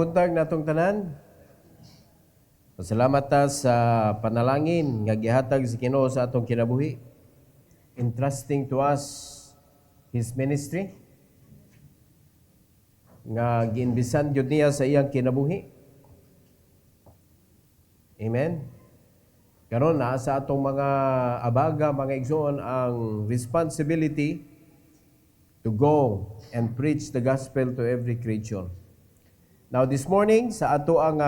buntag natong tanan. Pasalamat ta sa panalangin nga gihatag si Ginoo sa atong kinabuhi, entrusting to us His ministry nga giinbisan gyud niya sa iyang kinabuhi. Amen. Karon naa sa atong mga abaga, mga igsoon, ang responsibility to go and preach the gospel to every creature. Now this morning sa ato ang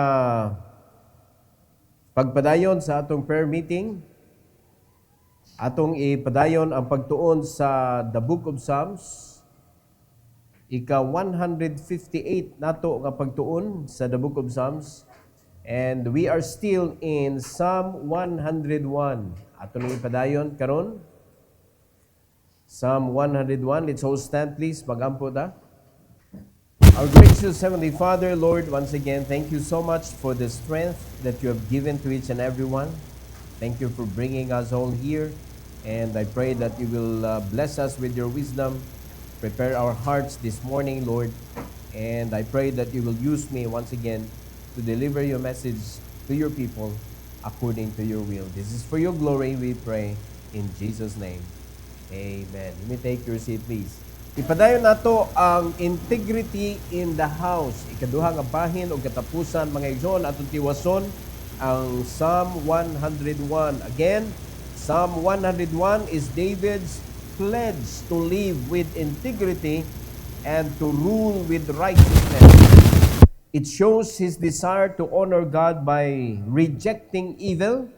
pagpadayon sa atong prayer meeting, atong ipadayon ang pagtuon sa the Book of Psalms. Ika 158 nato nga pagtuon sa the Book of Psalms, and we are still in Psalm 101. Atong ipadayon karon Psalm 101. Let's all stand please. Magampo ta. Our gracious Heavenly Father, Lord, once again, thank you so much for the strength that you have given to each and every one. Thank you for bringing us all here. And I pray that you will bless us with your wisdom. Prepare our hearts this morning, Lord. And I pray that you will use me once again to deliver your message to your people according to your will. This is for your glory, we pray. In Jesus' name, amen. You may take your seat, please. Ipadayon nato ang integrity in the house. Ikaduha nga bahin o katapusan, mga igsoon, atong tiwason ang Psalm 101. Again, Psalm 101 is David's pledge to live with integrity and to rule with righteousness. It shows his desire to honor God by rejecting evil,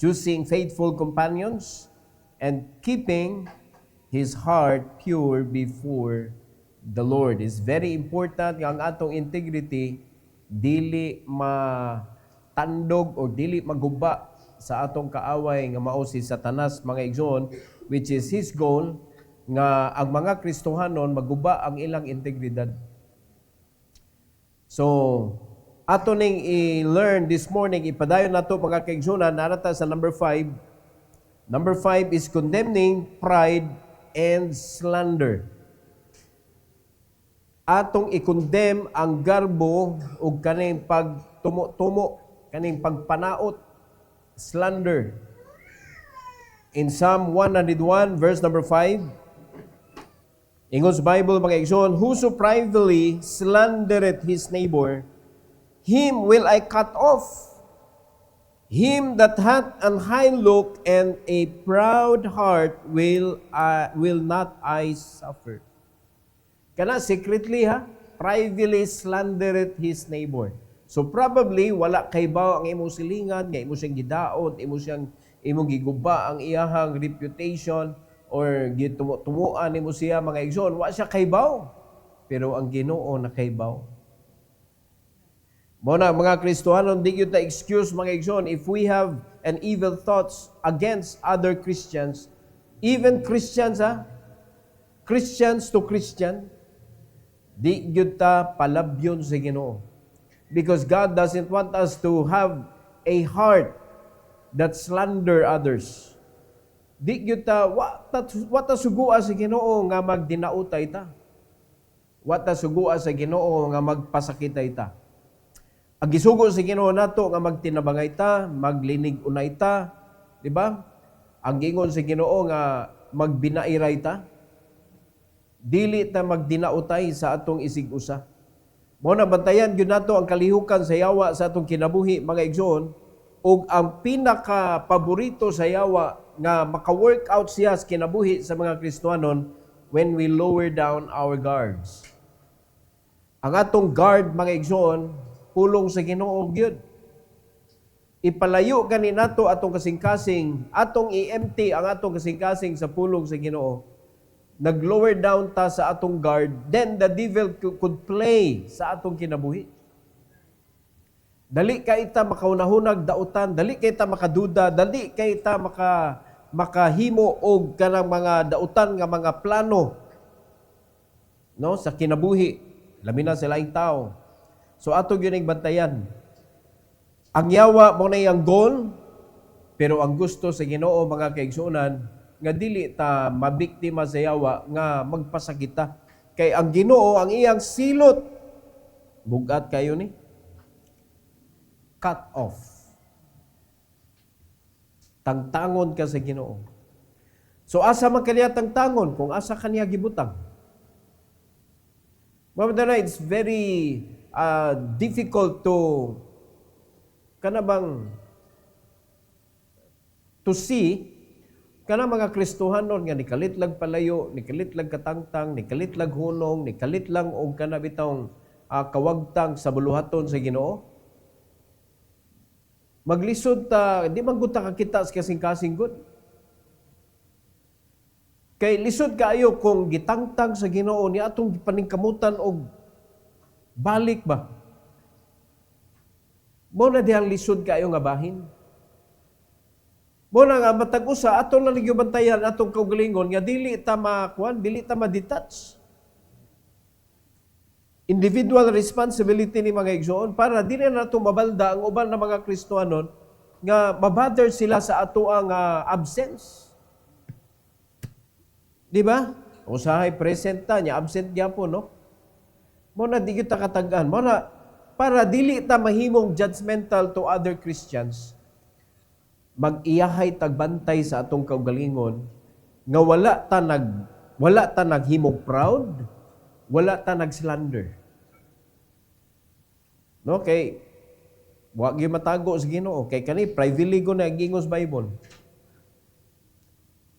choosing faithful companions, and keeping his heart pure before the Lord. It's very important nga ang atong integrity dili matandog o dili maguba sa atong kaaway nga mao si Satanas, mga igsoon, which is his goal nga ang mga Kristohanon maguba ang ilang integridad. So, ato ning i-learn this morning, ipadayon nato mga kaigsunan, narata sa number 5. Number 5 is condemning pride and slander. Atong i-condemn ang garbo ug kaning pagtumo-tumo, kaning pagpanaot, slander. In Psalm 101 verse number 5, ingon sa Bible, mga igsoon, whoso privately slandereth his neighbor, him will I cut off. Him that hath an high look and a proud heart will not I suffer. Kana secretly privately slandereth his neighbor. So probably wala kay baw ang imong silingan, nga imo siyang gidaot, imong giguba ang iyahang reputation or gitumuan nimo siya, mga igsoon, wa siya kay baw. Pero ang Ginoo na kay baw. Muna mga Kristohanon, di yun ta excuse, mga igsoon, if we have an evil thoughts against other Christians, even Christians, Christians to Christian, di yun ta palabyon sa Ginoo. Because God doesn't want us to have a heart that slander others. Di yun ta, what ta sugua sa Ginoo nga magdinautay ta. What ta sugua sa Ginoo nga magpasakitay ta. Ang gisugo sa Ginoo nato nga magtinabangay ta, maglinig unay ta, di ba? Ang gingon sa Ginoo nga magbinairay ta, dili ta magdinautay sa atong isig-usa. Mao na bantayan gyud nato ang kalihukan sa yawa sa atong kinabuhi, mga igsoon, ug ang pinaka paborito sa yawa nga maka-work out siya sa kinabuhi sa mga Kristohanon when we lower down our guards. Ang atong guard, mga igsoon, pulong sa Ginoo gyud. Ipalayo gani nato atong kasing-kasing, atong i-empty ang atong kasing-kasing sa pulong sa Ginoo. Nag-lower down ta sa atong guard, then the devil could play sa atong kinabuhi. Dali kay ta makaunahunag dautan, dali kay ta makaduda, dali kay ta makahimo og kanang mga dautan nga mga plano no sa kinabuhi, labi na sa laing tao. So ato gyud bantayan. Ang yawa mo na yang goal, pero ang gusto sa Ginoo, mga kaigsuonan, nga dili ta mabiktima sa yawa nga magpasakita. Kay ang Ginoo ang iyang silot Bugat kayo ni. Cut off. Tangtangon ka sa Ginoo. So asa man kaniya tangtangon kung asa kaniya gibutang. Mamadala, it's very difficult to to see kana mga Kristohanon nga nikalitlag palayo, nikalitlag katangtang, nikalitlag hunong, nikalitlang og kana bitawng kawagtang sa buluhaton sa Ginoo. Maglisod ta, di man gud ta kakita sa kasing-kasing gud. Kay lisod kaayo kung gitangtang sa Ginoo ni atong paningkamutan og balik ba. Mo na dihang lisod kaayo nga bahin. Mo na nga matag usa aton lang bantayan atong kaugalingon nga dili ta makuan, dili ta ma-detach. Individual responsibility ni mga igsoon para dili na nato mabalda ang uban na mga Kristohanon nga mabother sila sa atoang absence. Di ba? Usahay present ta nya absent gyapon no. Mo na di kita katagan, mo na para dili ta mahimong judgmental to other Christians. Mag-iyahay tagbantay sa atong kaugalingon nga wala ta naghimog proud, wala ta nagslander. No, kay wa gyud matago sa Ginoo kay kani privilege na gingos Bible.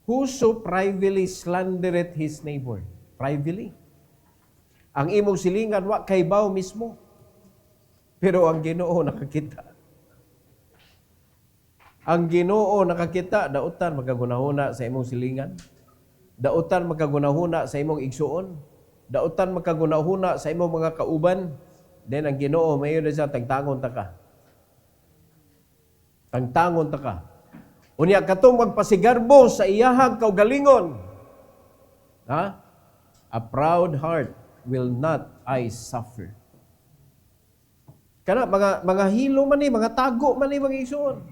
Whoso privately slandereth his neighbor. Privately. Ang imong silingan wa kay baw mismo. Pero ang Ginoo nakakita. Ang Ginoo nakakita, dautan magagunahuna sa imong silingan. Dautan magagunahuna sa imong igsuon. Dautan magagunahuna sa imong mga kauban. Then ang Ginoo mayon sa tangtangon ta ka. Tangtangon ta ka. Unya katong magpasigarbo sa iyahang kaugalingon. Ha? A proud heart will not I suffer. Kana mga hilo man ni, mga tago man ni mga igsoon.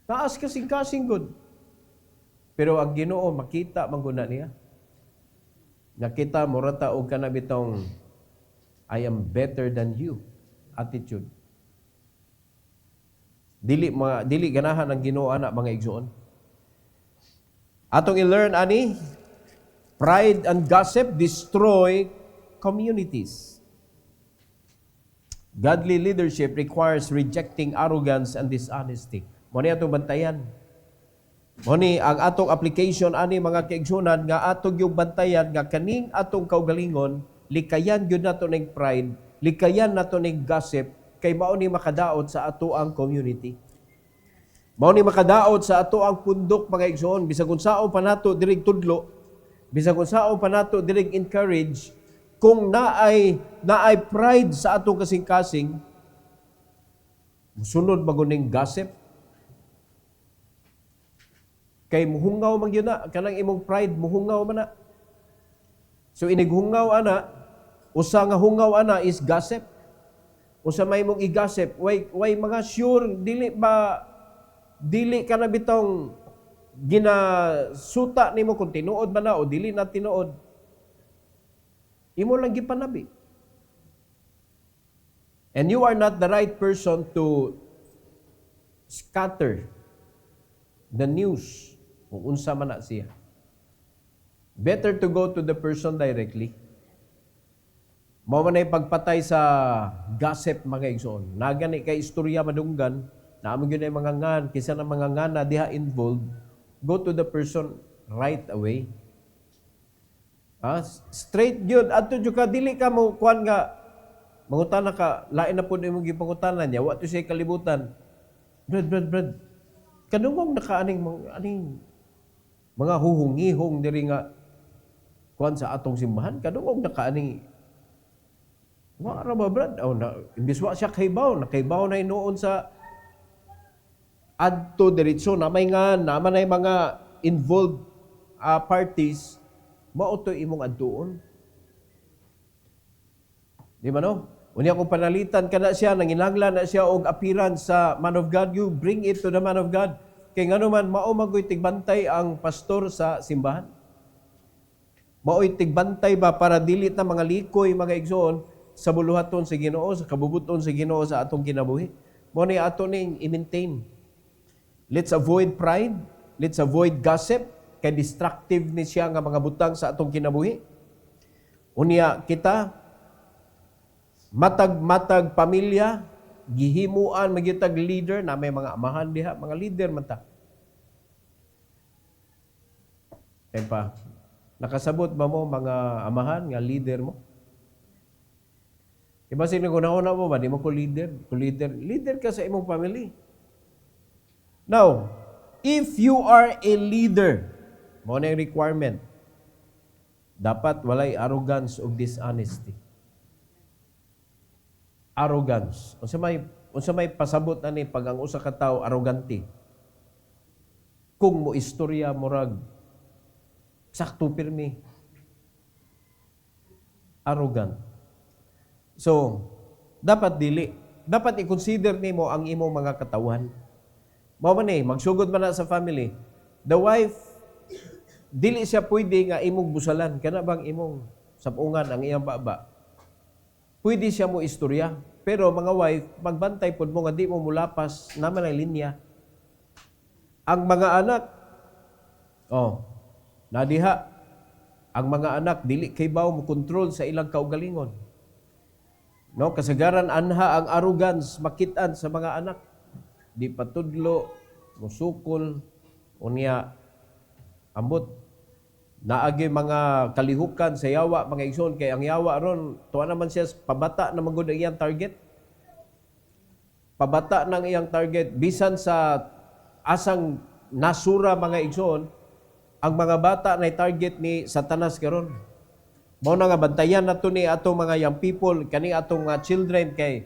Taas kasing-kasing good. Pero ang Ginoo makita mangguna niya. Nakita mo rata og kana bitong I am better than you attitude. Dili ganahan ang Ginoo ana mga igsoon. Atong i-learn ani, pride and gossip destroy communities. Godly leadership requires rejecting arrogance and dishonesty. Mo ni atong bantayan. Mo ni ang atong application ani mga kaigsunan nga atong yung bantayan nga kaning atong kaugalingon, likayan gyud nato ning pride, likayan nato ning gossip kay mao ni makadaot sa ato ang community. Mao ni makadaot sa ato ang pundok mga igsoon bisag unsaon pa nato dirig tudlo, bisag unsaon pa nato dirig encourage kung naay pride sa atong kasing-kasing, musunod maguning gossip. Kay muhungaw man gyud na kanang imong pride muhungaw man na. So inighungaw ana, usa nga hungaw ana is gossip. Usa may mong i-gossip, way mga sure dili ka na bitong ginasuta nimo kung tinuod man na o dili na tinuod. Imo lang gipanabi. And you are not the right person to scatter the news kung unsa man na siya. Better to go to the person directly. Mao man ay pagpatay sa gossip mga igsoon. Nagani kay istorya madunggan, naamon gyud ay mga ngan, kisa na mga ngan na diha involved, go to the person right away. Straight gyud adto jud ka dili ka mo kuan nga mangutana ka lain na pud imong gipangutanan niya wa to siya kalibutan. Brad. Kadungog nakaaning mga huhungihong diri nga kuan sa atong simbahan kadungog nakaaning wa ra ba brad imbis wa siya nakaibaw na inoon sa adto diretso na may nga naman ay mga involved parties mao to imong adtuon. Di ba no? Unya kung panalitan ka na siya, nanginanglan na siya og appearance sa man of God, you bring it to the man of God. Kay ngano man mao magoy tigbantay ang pastor sa simbahan. Mao'y tigbantay ba para dili ta mga likoy, mga igsoon, sa buluhaton sa Ginoo, sa kabubuton sa Ginoo sa atong kinabuhi. Mo ni ato ning i-maintain. Let's avoid pride, let's avoid gossip, kay destructive ni siya nga mga butang sa atong kinabuhi. Unya kita matag-matag pamilya, gihimuan magyutag leader na may mga amahan diha, mga leader man ta. Pa, nakasabot ba mo mga amahan nga leader mo? Iba sino ko nauna mo ba? Di mo ko leader. Leader ka sa imong family. Now, if you are a leader, mo na yung requirement, dapat walay arrogance o dishonesty. Arrogance. Unsa may pasabot ani pag ang usa ka tawo arrogante. Kung mo istorya murag sakto pirmi. Arrogant. So, dapat dili. Dapat i-consider nimo ang imong mga katawan. Mao man magsugod man na sa family. The wife, dili siya pwede nga imong busalan. Kana bang imong sapungan ang iyang baba? Pwede siya mo istorya. Pero mga wife, magbantay pod mo nga di mo mulapas naman ang linya. Ang mga anak, nadiha, ang mga anak, dili kay baw mo control sa ilang kaugalingon. No, kasagaran anha ang arrogance makitaan sa mga anak. Di patudlo, musukol, unya, ambot. Naagi mga kalihukan sa yawa, mga igsoon, kay ang yawa ron, tuwa naman siya, pabata na magod ang iyang target. Pabata ng iyang target, bisan sa asang nasura mga igsoon, ang mga bata na target ni Satanas karon. Mao na nga bantayan nato ni atong mga young people, kani atong mga children, kay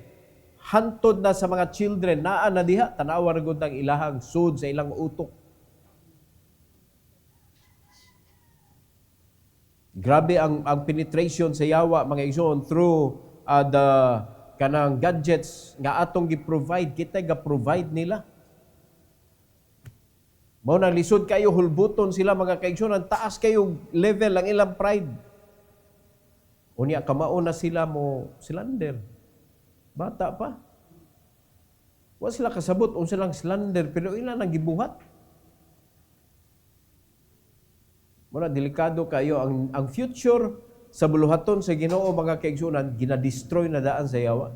hantod na sa mga children naa na diha tanawa ra gud ang ilahang sud sa ilang utok. Grabe ang penetration sa yawa mga igsoon through the kanang gadgets nga atong gi-provide, kita ga-provide nila. Mao na lisod kayo hulbuton sila mga kaigsoon, ang taas kayo level ang ilang pride. Unya kamao na sila mo slander. Bata pa. Wa sila kasabot unsa lang slander pero ila nang gibuhat. Muna delikado kayo ang future sa buluhaton sa Ginoo mga kaigsunan ginadestroy na daan sa yawa.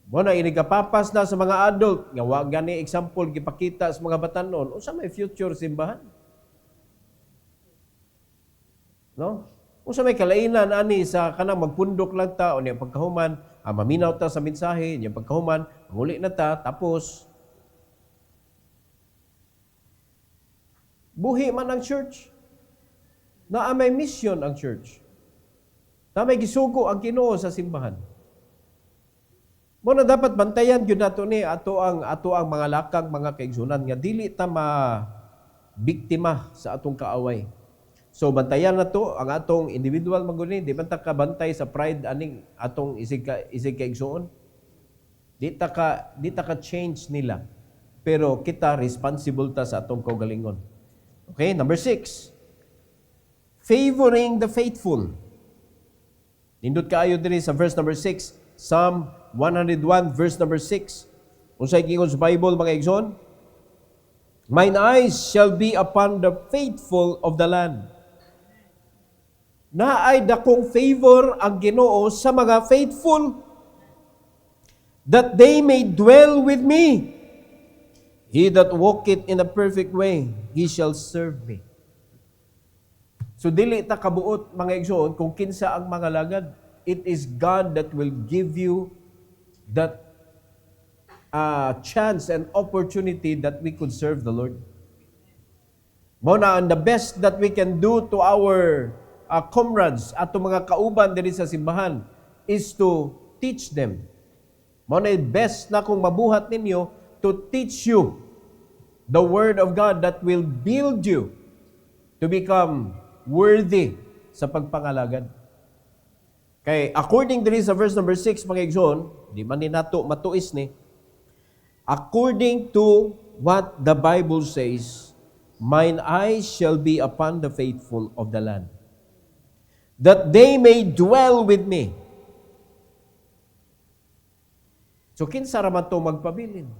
Muna inigapapas na sa mga adult nga wa gani example gipakita sa mga batanon unsa may future simbahan. No? Unsa may kalainan ani sa kanang magpundok lang ta o niya pagkahuman, maminaw ta sa mensahe, niya pagkahuman, muli na ta tapos buhi man ang church. Na may mission ang church. Na may gisugo ang Ginoo sa simbahan. Mo na dapat bantayan gyud nato ni ato ang mga lakang mga kaigsunan nga dili ta biktima sa atong kaaway. So bantayan na to ang atong individual maguni, di man ta ka bantay sa pride aning atong isig kaigsuon. Di ta ka change nila. Pero kita responsible ta sa atong kaugalingon. Okay, number 6. Favoring the faithful. Nindot kaayo diri sa verse number 6, Psalm 101 verse number 6. Unsay giingon sa Bible mga igsoon? Mine eyes shall be upon the faithful of the land. Naay dakong favor ang Ginoo sa mga faithful, that they may dwell with me. He that walketh in a perfect way, he shall serve me. So dili ta kabuot mga igsoon kung kinsa ang mga lagad. It is God that will give you that chance and opportunity that we could serve the Lord. Muna, and the best that we can do to our comrades at mga kauban diri sa simbahan is to teach them. Muna, best na kung mabuhat ninyo to teach you the Word of God that will build you to become worthy sa pagpangalagad. Kay according diri sa verse number 6 mga igsoon, di man ni nato matuis ni, according to what the Bible says, mine eyes shall be upon the faithful of the land, that they may dwell with me. So, kinsa raman to magpabilin?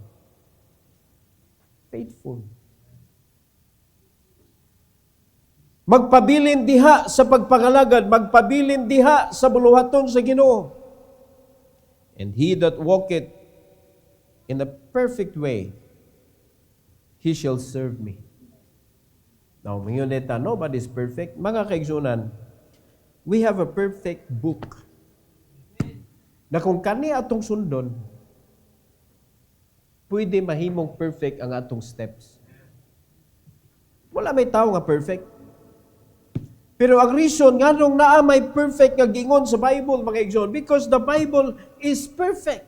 Faithful. Magpabilin diha sa pagpangalagad, magpabilin diha sa buluhaton sa Ginoo. And he that walketh in a perfect way, he shall serve me. Now, ngayon neta, nobody's perfect. Mga kaigsunan, we have a perfect book na kung kani atong sundon, pwede mahimong perfect ang atong steps. Wala may tao nga perfect. Pero ang reason nga nung naa may perfect nga gingon sa Bible, mga igsoon, because the Bible is perfect.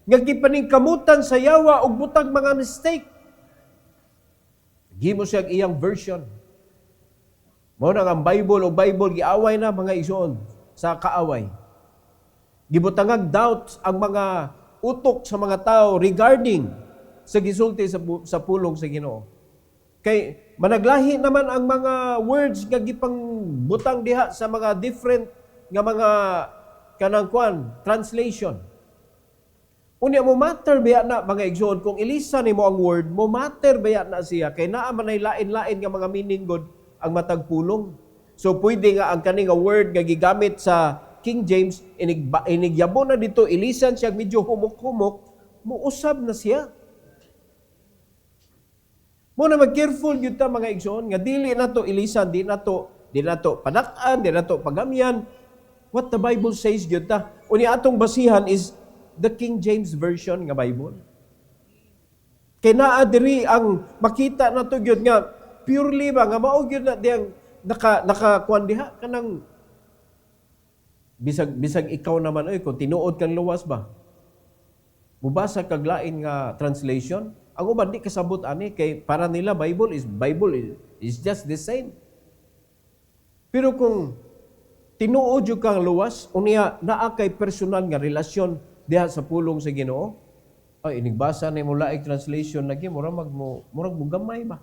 Nga gipaningkamutan sa yawa og butang mga mistake. Gimo siya iyang version. Mao na ang Bible o Bible giaway na mga igsoon sa kaaway. Gibutangag doubt ang mga utok sa mga tao regarding sa gisulti sa pulong sa Ginoo. Kay managlahi naman ang mga words nga gipang butang diha sa mga different nga mga kanang translation. Unya mo matter baya na mga igsoon kung ilisa nimo ang word, mo matter baya na siya kay naa man ay lain-lain nga mga meaning god ang matag pulong. So pwede nga ang kani nga word nga gigamit sa King James inigyabo na dito ilisan siya medyo humok-humok, muusab na siya. Mo na mag-careful gyud ta mga igsoon nga dili nato ilisan, di nato padak-an, di nato pagamyan. What the Bible says gyud ta. Uni atong basihan is the King James version nga Bible. Kay naa diri ang makita nato gyud nga purely ba nga mao gyud na diyang naka diha kanang bisag ikaw naman kung tinuod kang luwas ba. Mubasa kag lain nga translation. Ang uban di kasabot ani kay para nila Bible is just the same. Pero kung tinuod jud kang luwas, unya naa kay personal nga relasyon diha sa pulong sa Ginoo, ay inigbasa ni mo laing translation lagi murag gamay ba.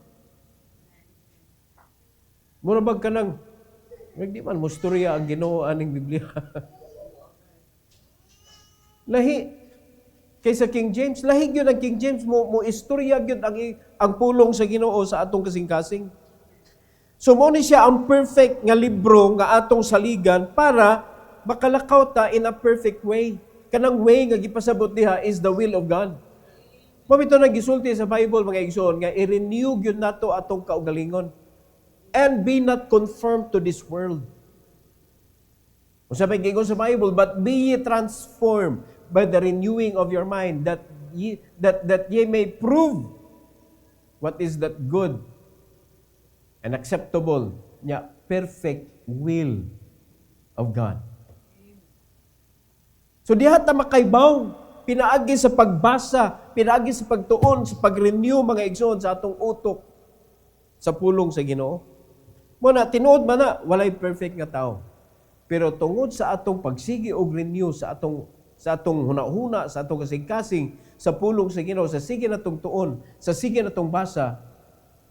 Murag kanang di man mo storya ang Ginoo aning Biblia. Lahi kaysa King James, lahig yun ang King James, mo istorya yun ang pulong sa Ginoo sa atong kasing-kasing. So, mo ni siya ang perfect nga libro nga atong saligan para makalakaw ta in a perfect way. Kanang way nga gipasabot diha is the will of God. Pamito na gisulti sa Bible, mga igsoon, nga i-renew yun nato atong kaugalingon. And be not conformed to this world. Kung sabi gigon sa Bible, but be ye transformed by the renewing of your mind, that ye may prove what is that good and acceptable, perfect will of God. So diha ta makaibaw, pinaagi sa pagbasa, pinaagi sa pagtuon, sa pag-renew mga igsoon sa atong utok sa pulong sa Ginoo. Muna tinuod man na walay perfect nga tao. Pero tungod sa atong pagsigi og renew sa atong hunahuna, sa atong kasing-kasing, sa pulong sa Ginoo, sa sige natong tuon, sa sige natong basa,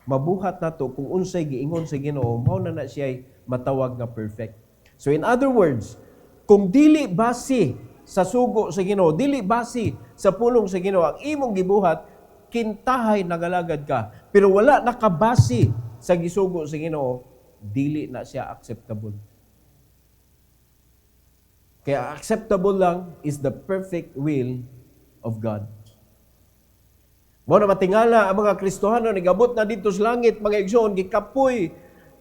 mabuhat nato kung unsay giingon sa Ginoo, mao na siya matawag nga perfect. So in other words, kung dili base sa sugo sa Ginoo, dili base sa pulong sa Ginoo ang imong gibuhat, kintahay nagalagad ka. Pero wala nakabase sa gisugo sa Ginoo, dili na siya acceptable. Kaya acceptable lang is the perfect will of God. Mo na matingala ang mga Kristohano nigabot na dito sa langit, mga igsoon, gikapoy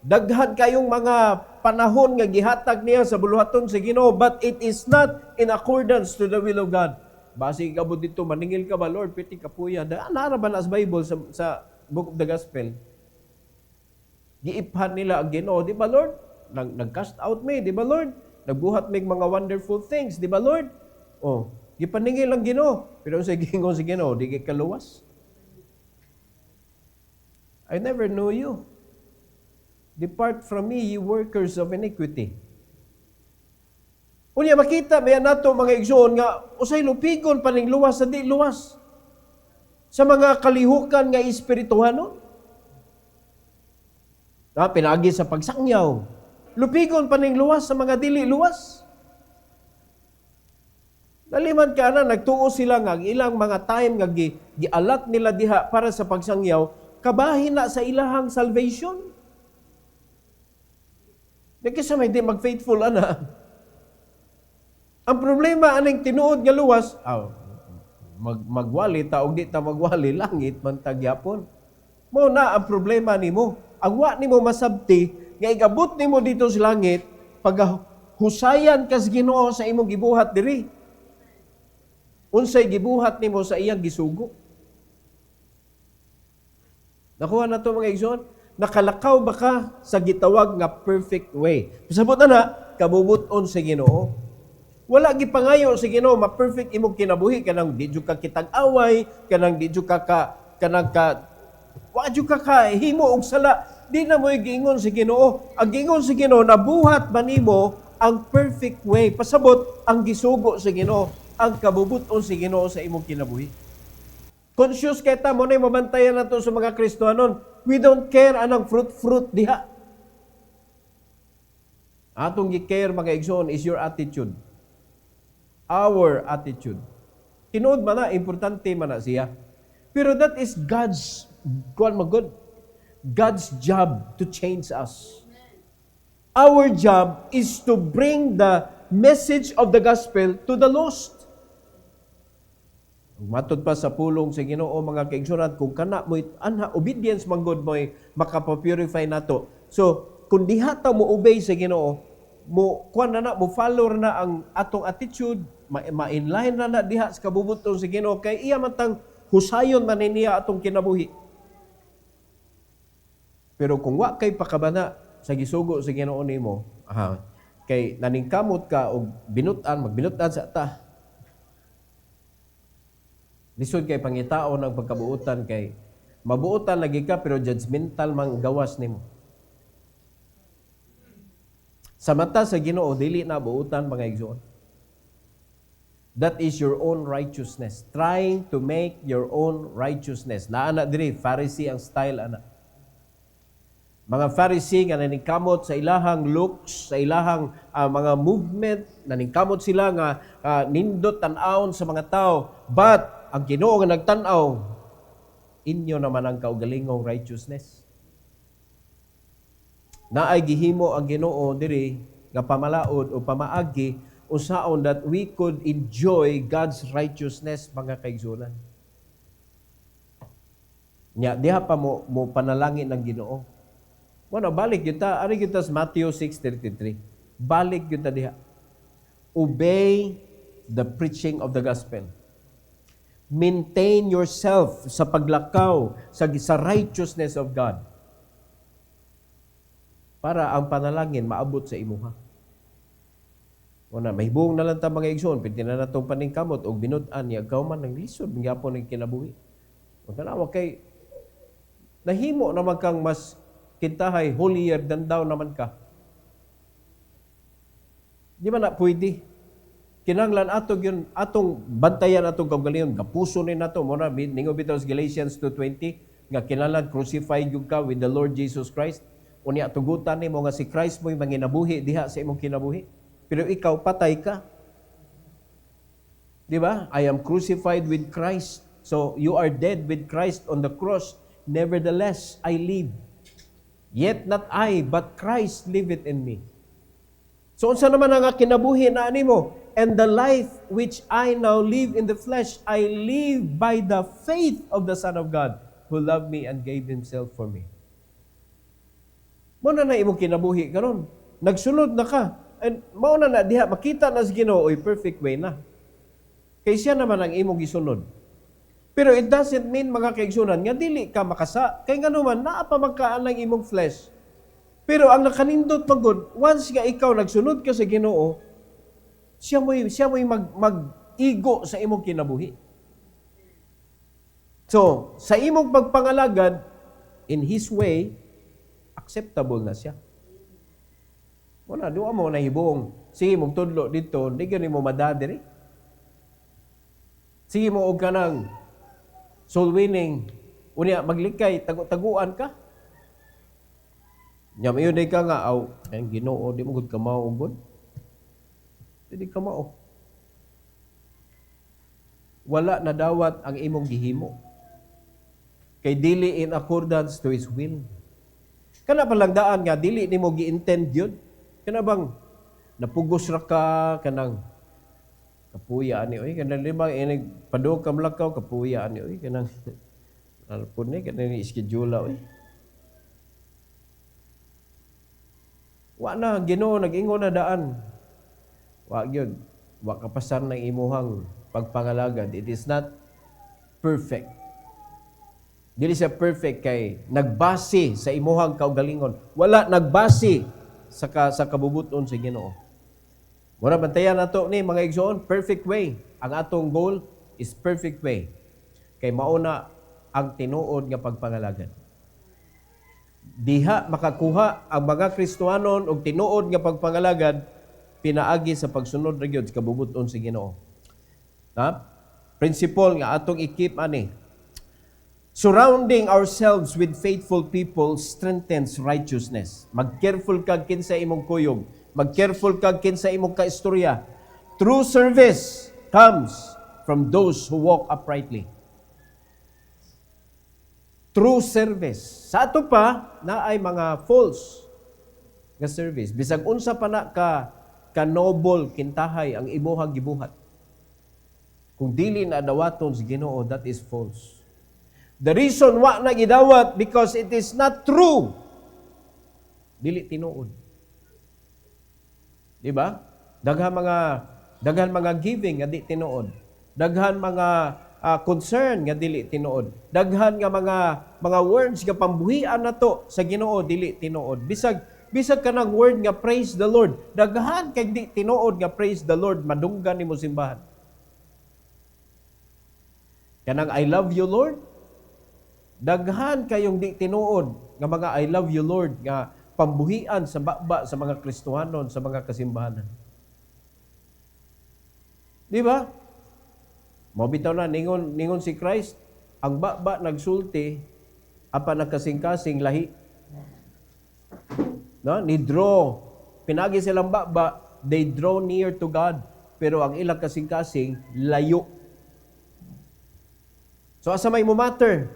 daghan kayong mga panahon nga gihatag niya sa buluhaton sa Ginoo, but it is not in accordance to the will of God. Base gabot dito maningil ka ba, Lord, piti kapuya. Nara ba na sa Bible sa Book of the Gospel? Giiphan nila ang Ginoo, di ba Lord? Nag-cast out me, di ba Lord? Nagbuhat mig mga wonderful things, di ba Lord? Oh, gipaningil ang Ginoo. Pero sa gingon sa Ginoo, di kay kaluwas. I never knew you. Depart from me, ye workers of iniquity. Unya makita ba nato mga igsoon nga usay lupigon paning luwas sa di luwas sa mga kalihukan nga espirituhano. Pinagi sa pagsangyaw. Lupigon pa ning luwas sa mga dili luwas. Naliman ka na, nagtuo sila nga, ilang mga time nga gialat nila diha para sa pagsangyaw, kabahin na sa ilahang salvation. Kasi may di mag-faithful, ana. Ang problema, aning tinuod nga luwas, magwali, taog di ta magwali, langit, man tagyapon. Mo na ang problema nimo. Ang wa nimo masabti, nga igabot nimo dito sa langit, pag husayan kas Ginoo sa imong gibuhat diri. Unsay gibuhat nimo sa iyang gisugo. Nakuha na to mga igsoon? Nakalakaw ba ka sa gitawag nga perfect way? Pasabot na kabubuton sa Ginoo. Wala gipangayo sa Ginoo ma-perfect imong kinabuhi kanang di jud ka kitag-away, kanang di jud ka wa jud ka himo og sala. Di na mo giingon sa Ginoo. Ang giingon sa Ginoo nabuhat ba nimo ang perfect way? Pasabot ang gisugo sa Ginoo, ang kabubuton sa Ginoo sa imong kinabuhi. Conscious kay ta mo na mabantayan nato sa mga Kristohanon. We don't care anang fruit diha. Atong gi-care mga igsoon is your attitude. Our attitude. Tinuod man na, importante man na siya. Pero that is God's job to change us. Our job is to bring the message of the gospel to the lost. Matod pa sa pulong sa Ginoo mga kaigsunan, kung kana mo obedience man gud mo makapapurify nato. So kung diha ta mo obey sa Ginoo, mo follow na ang atong attitude, ma-inline na diha sa kabubuton sa Ginoo kay iya man tang husayon man niya atong kinabuhi. Pero kung wa kay pakabana sa gisugo sa Ginoo nimo, kay naningkamot ka og magbinutan sa ta. Lisod kay pangitao ng pagkabuutan kay mabuutan lagi ka pero judgmental mang gawas nimo. Sa mata sa Ginoo dili na buutan mga igsoon. That is your own righteousness. Trying to make your own righteousness. Naana diri Pharisee ang style ana. Mga Pharisee nga naningkamot sa ilahang looks, sa ilahang mga movement, naningkamot sila nga nindot tan-awon sa mga tao. But ang Ginoo nga nagtan-aw, inyo naman ang kaugalingong righteousness. Naay gihimo ang Ginoo diri nga pamalaod o pamaagi unsaon that we could enjoy God's righteousness mga kaigsunan. Nya diha pa mo panalangin ng Ginoo. Bueno, balik kita, ari kita sa Matthew 6:33. Balik kita diha. Obey the preaching of the gospel. Maintain yourself sa paglakaw sa righteousness of God. Para ang panalangin maabot sa imuha. Una, mahibong na lang ta mga igsoon, pwede na natong paningkamot o binutan niya, gaw man ng lisod, mga po ng kinabuhi. Magkanawa kay, nahimo naman kang mas kintahay, holier than thou naman ka. Di man na pwede. Kinanglan atong bantayan atong kaugalingon, kapuso ni nato mo na ningo bitaw sa Galatians 2:20 nga kinahanglan crucified gyud ka with the Lord Jesus Christ. Unya tugutan nimo nga si Christ mo'y manginabuhi diha sa imong kinabuhi. Pero ikaw patay ka. Di ba? I am crucified with Christ. So you are dead with Christ on the cross. Nevertheless, I live. Yet not I, but Christ liveth in me. So unsa naman ang kinabuhi na nimo? And the life which I now live in the flesh, I live by the faith of the Son of God, who loved me and gave Himself for me. Muna na imong kinabuhi karon. Nagsunod na ka. And mauna na diha, makita na sa Ginoo, perfect way na. Kay siya naman ang imong gisunod. Pero it doesn't mean mga kaigsunan, nga dili ka makasa. Kay nga naman, naa pa magkaan ng imong flesh. Pero ang nakanindot pagod, once nga ikaw nagsunod ka sa Ginoo, siya mo'y mag-igo sa imong kinabuhi. So, sa imong pagpangalagad, in His way, acceptable na siya. Wala, doon mo nahibong. Sige, mong tudlo dito, hindi ganin mo madadiri. Sige mo og kanang soul winning. Unya, maglikay, taguan ka. Nya mayon day ka nga aw, ang Ginoo di mo gud ka mao ugod. Di ka mao. Wala na dawat ang imong gihimo. Kay dili in accordance to His will. Kana palang daan nga dili nimo gi-intend gyud. Kana bang napugos ra ka kanang kapuya ani oy kanang lima inig padung ka Malakaw kapuya ani oy kanang alpon ni kanang ni schedule oy. Wa na Ginoo nag-ingon na daan. Wa gyud. Wa kapasan ng imuhang pagpangalagad. It is not perfect. Dili siya perfect kay nagbase sa imuhang kaugalingon. Wala nagbase sa kabubuton sa Ginoo. Mura bantayan nato ni mga igsoon, perfect way. Ang atong goal is perfect way. Kay mauna ang tinuod nga pagpangalagad. Diha makakuha ang mga Kristiyanon og tinuod nga pagpangalagad pinaagi sa pagsunod ra gyud sa kabubuton sa Ginoo. Ha? Principle nga atong i-keep ani. Surrounding ourselves with faithful people strengthens righteousness. Mag-careful kag kinsa imong kuyog. Mag-careful kag kinsa imong kaistorya. True service comes from those who walk uprightly. True service. Sa ato pa, na ay mga false nga service. Bisag unsa pa na ka noble kintahay ang imuhang gibuhat. Kung dili na dawaton sa Ginoo, that is false. The reason wa na gidawat because it is not true. Dili tinuod. Di ba? Daghan mga giving nga di tinuod. Daghan mga concern nga dili tinuod. Daghan nga mga words nga pambuhian nato sa Ginoo dili tinuod. Bisag kanang word nga praise the Lord. Daghan kay di tinuod nga praise the Lord madunggan nimo simbahan. Kanang I love you Lord. Daghan kayong di tinuod nga mga I love you Lord nga pambuhian sa baba sa mga Kristohanon sa mga kasimbahanan. Di ba? Mabitaw na ningon si Christ, ang baba nagsulti apan nagkasing-kasing lahi. No, ni draw pinagi silang baba, they draw near to God, pero ang ilang kasing-kasing layo. So asa may mo matter?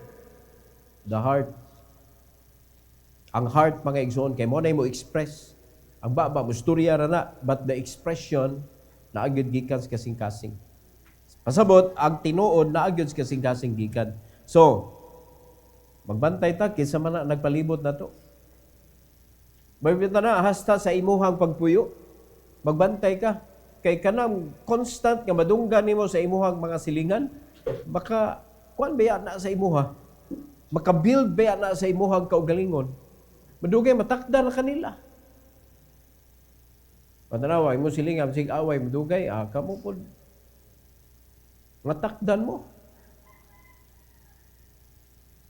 The heart. Ang heart, mga igsoon, kay mo na mo express. Ang baba, musturya ra na, but the expression, naagad gikan sa kasing-kasing. Pasabot, ang tinuod, naagad sa kasing-kasing gikan. So, magbantay ta, kinsa man na nagpalibot na to. Magbantay na, hasta sa imuhang pagpuyo. Magbantay ka. Kay kanang constant nga madunggan nimo sa imuhang mga silingan, baka, kuan ba na sa imuha? Makabuild ba na sa imuhang kaugalingon? Madugay, matakda na kanila. Patanawa, imo silingam, sig away, madugay, kamo po, matakdan mo.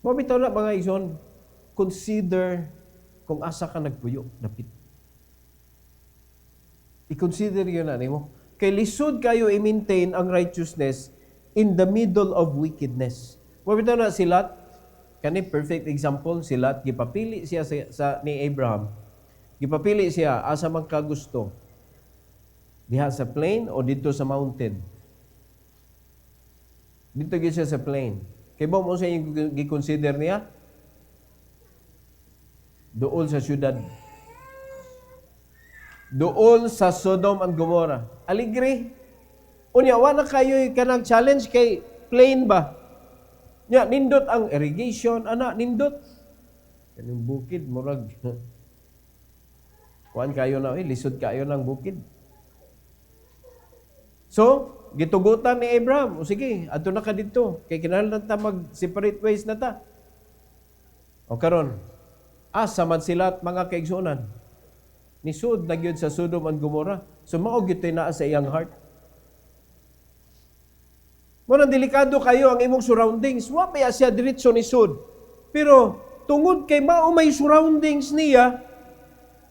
Mabitaw na mga igsoon, consider kung asa ka nagpuyo, napit. I-consider yun na nimo. Kay lisod kayo i-maintain ang righteousness in the middle of wickedness. Mabitaw na si Lot, kani perfect example, si Lot, gipapili siya ni Abraham. Gipapili siya, asa man ka gusto. Diha sa plain o dito sa mountain. Dito siya sa plain. Kaya ba mo siya yung giconsider niya? Doon sa syudad. Doon sa Sodom and Gomorrah. Aligre. Unya, wala kayo kanang challenge kay plain ba? Nya, nindot ang irrigation, nindot. Kanang bukid, murag. Kuan kayo na, lisod kayo ng bukid. So, gitugutan ni Abraham, o sige, ato na ka dito. Kay kinahanglan ta mag-separate ways na ta. O karon, asa man sila at mga kaigsunan. Nisud na gyud sa Sodom and Gomorrah. So, mao gyud na sa iyang heart. Muna delikado kayo ang imong surroundings. Wa pa siya diretso ni sud. Pero tungod kay mao may surroundings niya,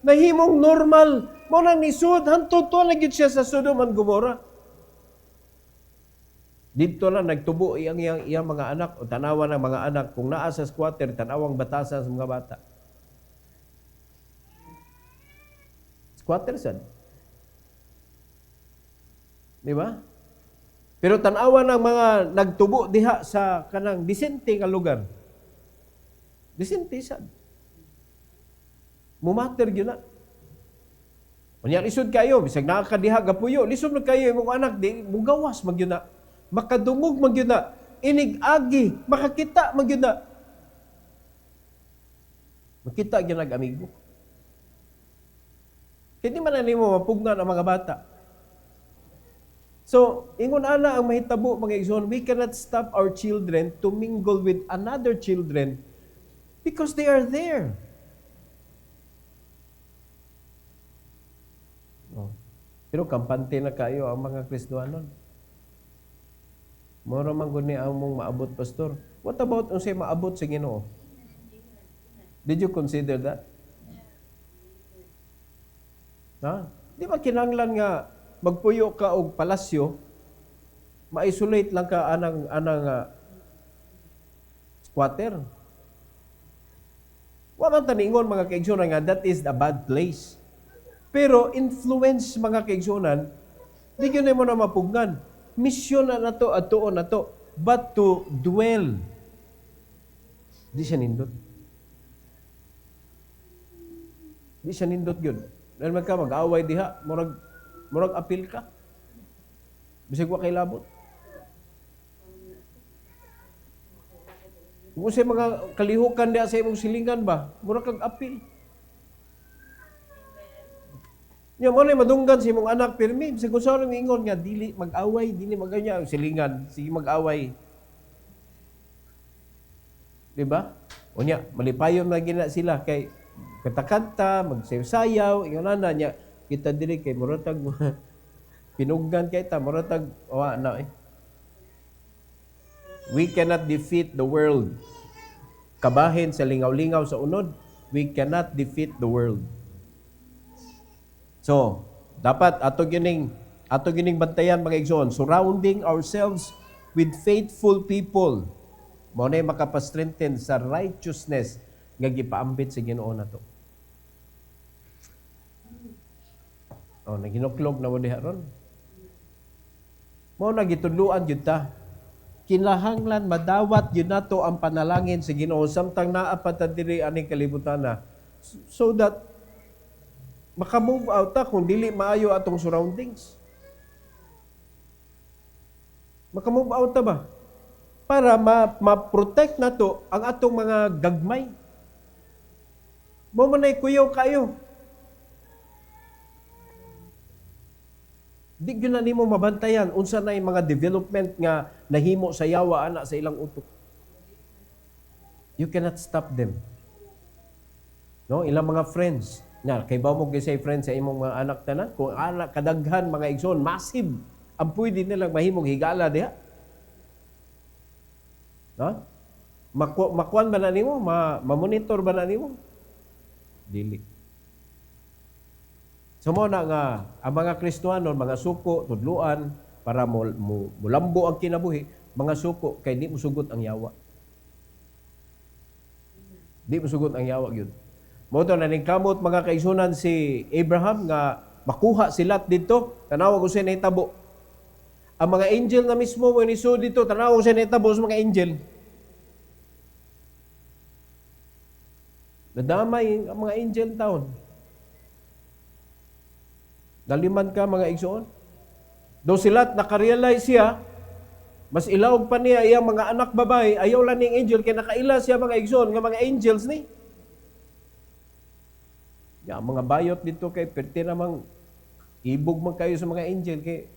nahimong normal. Muna ni sud hantud to na gyud siya sa Sodom and Gomorrah. Dito lang nagtubo iyang mga anak o tanawan ng mga anak kung naa sa squatter tanawang batasan sa mga bata. Squatter sad. Di ba? Pero tanawa ng mga nagtubo diha sa kanang disente nga lugar. Disente sad. Mumater gyud na. Unya lisod kayo, bisag nakakadiha gapuyo, lisod na kayo imong anak di mugawas magyud na. Makadungog magyud na. Inig-agi, makakita magyud na. Makita gyud nag-amigo. Kaya di man na nimo mapugnan ang mga bata. So, ingon ana ang mahitabo mga igsoon, we cannot stop our children to mingle with another children because they are there. Oh. Pero kampante na kayo ang mga Kristohanon. Mora man guni among maabot, pastor. What about unsay maabot sa Ginoo? Did you consider that? Ha? Di ba kinahanglan nga magpuyo ka og palasyo, ma-isolate lang ka anang squatter. Wa man taningon mga kaigsunan nga that is a bad place. Pero influence mga kaigsunan, di gyud mo na mapugnan. Misyon na nato atuon nato, but to dwell. Di siya nindot. Di siya nindot gyud. Dahil ka mag-away diha, murag apil ka. Bisig wa kay labot. Kung sa mga kalihukan diha sa imong silingan ba, murag kag apil. Nya mo na madunggan si imong anak pirmi, bisag usa ra mingon nga dili mag-away, dili maganya ang silingan, sige mag-away. Di ba? Unya, malipayon na gina sila kay kanta-kanta, magsayaw, ingon na niya kita diri kay muratag pinuggan kay ta muratag wa na eh. We cannot defeat the world. Kabahin sa lingaw-lingaw sa unod, we cannot defeat the world. So, dapat ato gining bantayan mga igsoon, surrounding ourselves with faithful people. Mao na makapastrengthen sa righteousness nga gipaambit sa Ginoo nato. Oh, naginuklog na mo diha ron. Mao na gitudloan gyud ta. Kinahanglan madawat gyud nato ang panalangin sa Ginoo samtang naa pa ta diri aning kalibutan na, so that maka-move out ta kung dili maayo atong surroundings. Maka-move out ta ba? Para ma-protect nato ang atong mga gagmay. Mo man ay kuyaw kayo. Di gyud na nimo mabantayan unsa na mga development nga nahimo sa yawa ana sa ilang utok. You cannot stop them. No, ilang mga friends na kay ba mo gisay friends sa imong mga anak tanan, kung anak kadaghan mga igsoon massive ang pwede nilang mahimong higala diha. No? Makuan ba na nimo? Ma-monitor ba na nimo? Dili. So mo na nga ang mga Kristohanon, mga suko, tudluan para mulambo ang kinabuhi, mga suko kay di mo sugot ang yawa. Di mo sugot ang yawa gyud. Mo to na ningkamot mga kaigsunan si Abraham nga makuha si Lot dito, tanaw ko siya nahitabo. Ang mga angel na mismo mo iniso dito, tanaw ko siya nahitabo sa mga angel. Nadamay ang mga angel taon. Daliman ka mga igsoon. Do si Lot nakarealize siya, mas ilawog pa niya iyang mga anak babae, ayaw lang ning angel kay nakaila siya mga igsoon nga mga angels ni. Ya, mga bayot dito kay perti namang ibog man kayo sa mga angel kay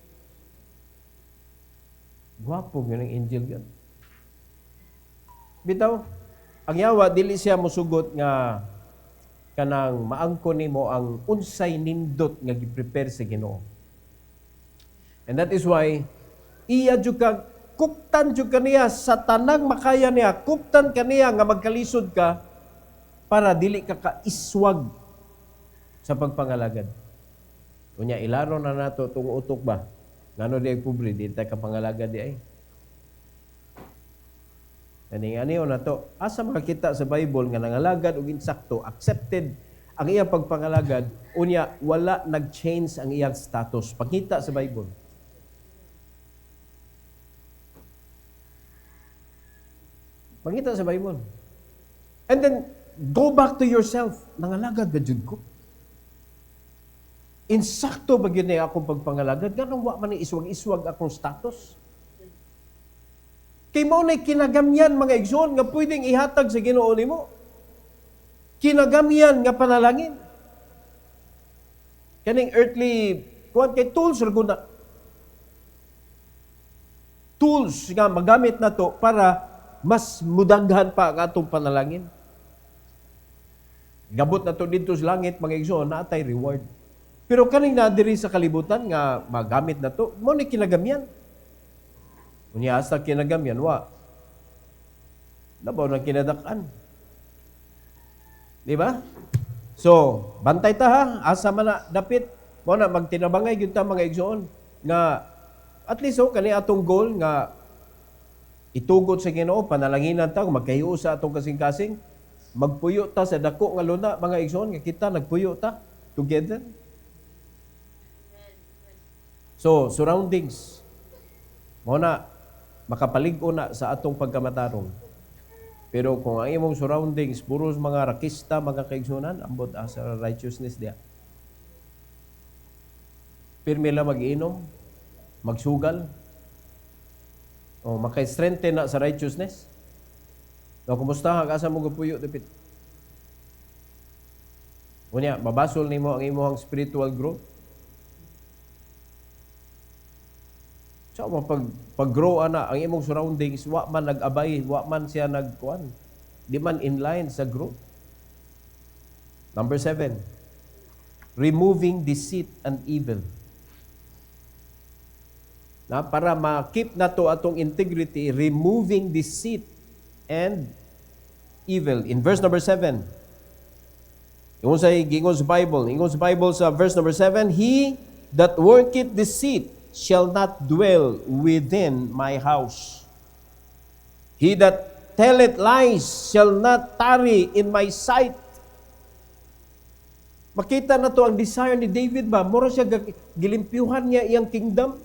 gwapo yun ang angel yan. Bitaw, ang yawa dili siya mosugot nga kanang maangko nimo ang unsay nindot nga gi-prepare sa Ginoo. And that is why iya jud ka kuptan jud kaniya sa tanang makaya niya, kuptan kaniya nga magkalisod ka para dili ka kaiswag sa pagpangalagad. Unya ilaro na nato tung utok ba? Ngano di ay pobre, di tayo kapangalagad di ay. Ani na to, asa makakita sa Bible nga nangalagad og insakto, accepted ang iyang pagpangalagad, unya wala nag-change ang iyang status. Pangita sa Bible. Pangita sa Bible. And then, go back to yourself. Nangalagad ba jud ko? Insakto ba yun akong pagpangalagad? Ganang wa man iswag-iswag akong status? Kay mo na kinagamyan mga igsoon nga pwedeng ihatag sa Ginoo nimo. Kinagamyan nga panalangin. Kaning earthly, kuwan kay tools ra guna. Tools nga magamit na to para mas mudaghan pa ang atong panalangin. Gabot na to dito sa langit, mga igsoon, naatay reward. Pero kaning nadiri sa kalibutan nga magamit na to, mo ni kinagamyan. Unya hasta kinagamyan, wa. Labaw na kinadakan. Di ba? So, bantay ta ha, asa man na dapit. Mo na magtinabangay gyud ta mga igsoon nga at least kani atong goal nga itugot sa Ginoo, panalanginan ta magkahiyo sa atong kasing-kasing. Magpuyo ta sa dako nga luna mga igsoon nga kita nagpuyo ta together. So, surroundings. Mo na makapalig-o na sa atong pagkamatarong. Pero kung ang imong surroundings puros mga rakista, mga kaigsunan, ambot sa righteousness diya. Pirmi lang mag-inom, magsugal, o maka-strengthen na sa righteousness. O kumusta ang asa mo gapuyo dapit? Unya, mabasol nimo ang imong spiritual growth. So, pag-grow ana ang imong surroundings, wa man nag-abay, wa man siya nagkuan. Di man in line sa growth. Number 7, removing deceit and evil. Na para ma-keep na to atong integrity, removing deceit and evil. In verse number 7, ingon sa Bible sa verse number 7, he that worketh deceit shall not dwell within my house. He that telleth lies shall not tarry in my sight. Makita na to ang desire ni David ba? Mura siya gilimpyuhan niya iyang kingdom.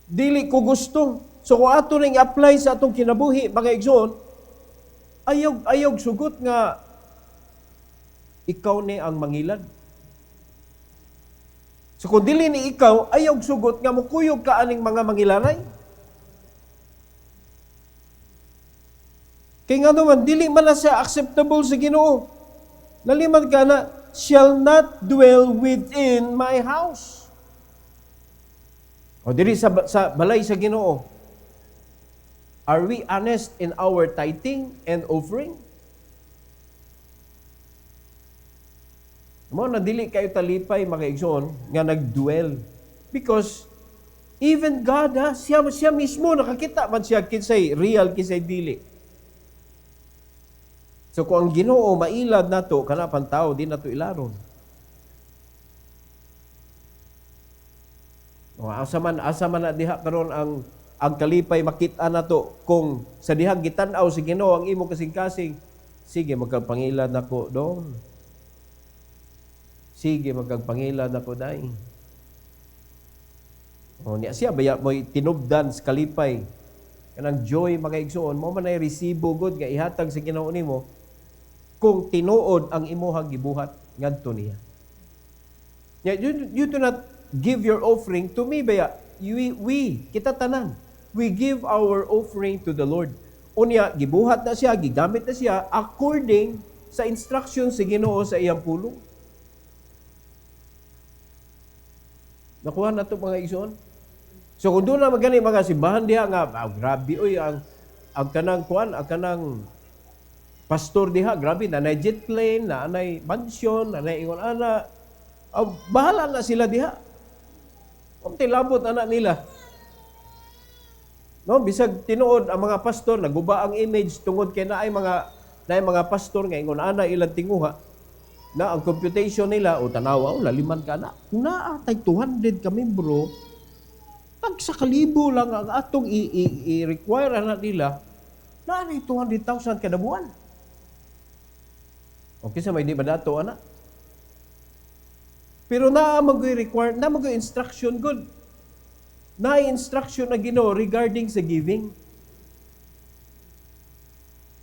Dili ko gusto. So kung ato ring apply sa atong kinabuhi, mga igsoon, ayog sugot nga ikaw ni ang mangilad. So kung dili ni ikaw, ayog sugot nga mukuyog ka aning mga mangilanay. Kaya nga naman, dili man na siya acceptable sa Ginoo. Naliman ka na, shall not dwell within my house. O dili sa balay sa Ginoo, are we honest in our tithing and offering? Mo na dili kayo talipay mga igsoon nga nagdwell. Because even God siya mismo nakakita man siya kinsay real kinsay dili. So kung ang Ginoo mailad nato kana pang tao di nato ilaron. O asa man na diha karon ang kalipay makita nato kung sa dihang gitan-aw si Ginoo ang imong kasing-kasing, sige magkapangilad nako doon. Sige, magkagpangilad ako dahi. O niya siya, baya mo'y tinubdan sa kalipay. Kanang joy, mga igsoon, mo man ay resibo good nga ihatag sa Ginoo nimo kung tinuod ang imuhang gibuhat ngadto niya. You do not give your offering to me, baya. Kita tanan, we give our offering to the Lord. Unya, gibuhat na siya, gigamit na siya according sa instructions sa Ginoo sa iyang pulong. Nakuha na ito mga igsoon. So kung doon na magani mga simbahan diha nga, grabe oy ang kanang kuan, ang kanang pastor diha, grabe na jet plane, na anay mansion, na ingon ana. Bahala na sila diha. Kung tilabot anak nila. No, bisag tinuod ang mga pastor naguba ang image tungod kay naay mga pastor nga ingon ana ilang tinguha. Na ang computation nila, tanawa, laliman ka na. Naatay 200 kami bro, tag sa kalibo lang ang atong i-require na nila, naanay 200,000 kada buwan. Okay sa may di ba dato ana? Pero naa mag-require, na mag-instruction good. Na instruction na Ginoo regarding sa giving.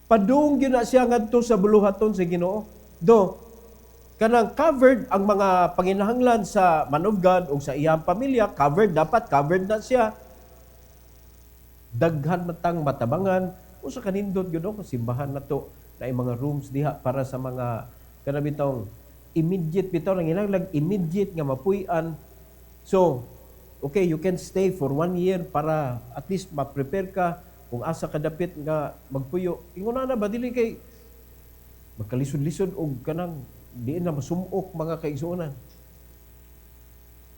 Padung gyud na siya ngadto sa buluhaton sa Ginoo. Do kanang covered ang mga panginahanglan sa man of God o sa iyang pamilya, covered na siya. Daghan matang matabangan o sa kanindot gyud ang simbahan nato na mga rooms diha para sa mga kanabitong immediate bitaw nang hinanglag immediate nga mapuy-an. So, okay, you can stay for 1 year para at least ma-prepare ka kung asa kadapit nga magpuyo. Ingon na ba dili kay magkalisod-lisod og kanang di na masumok mga kaigsuonan.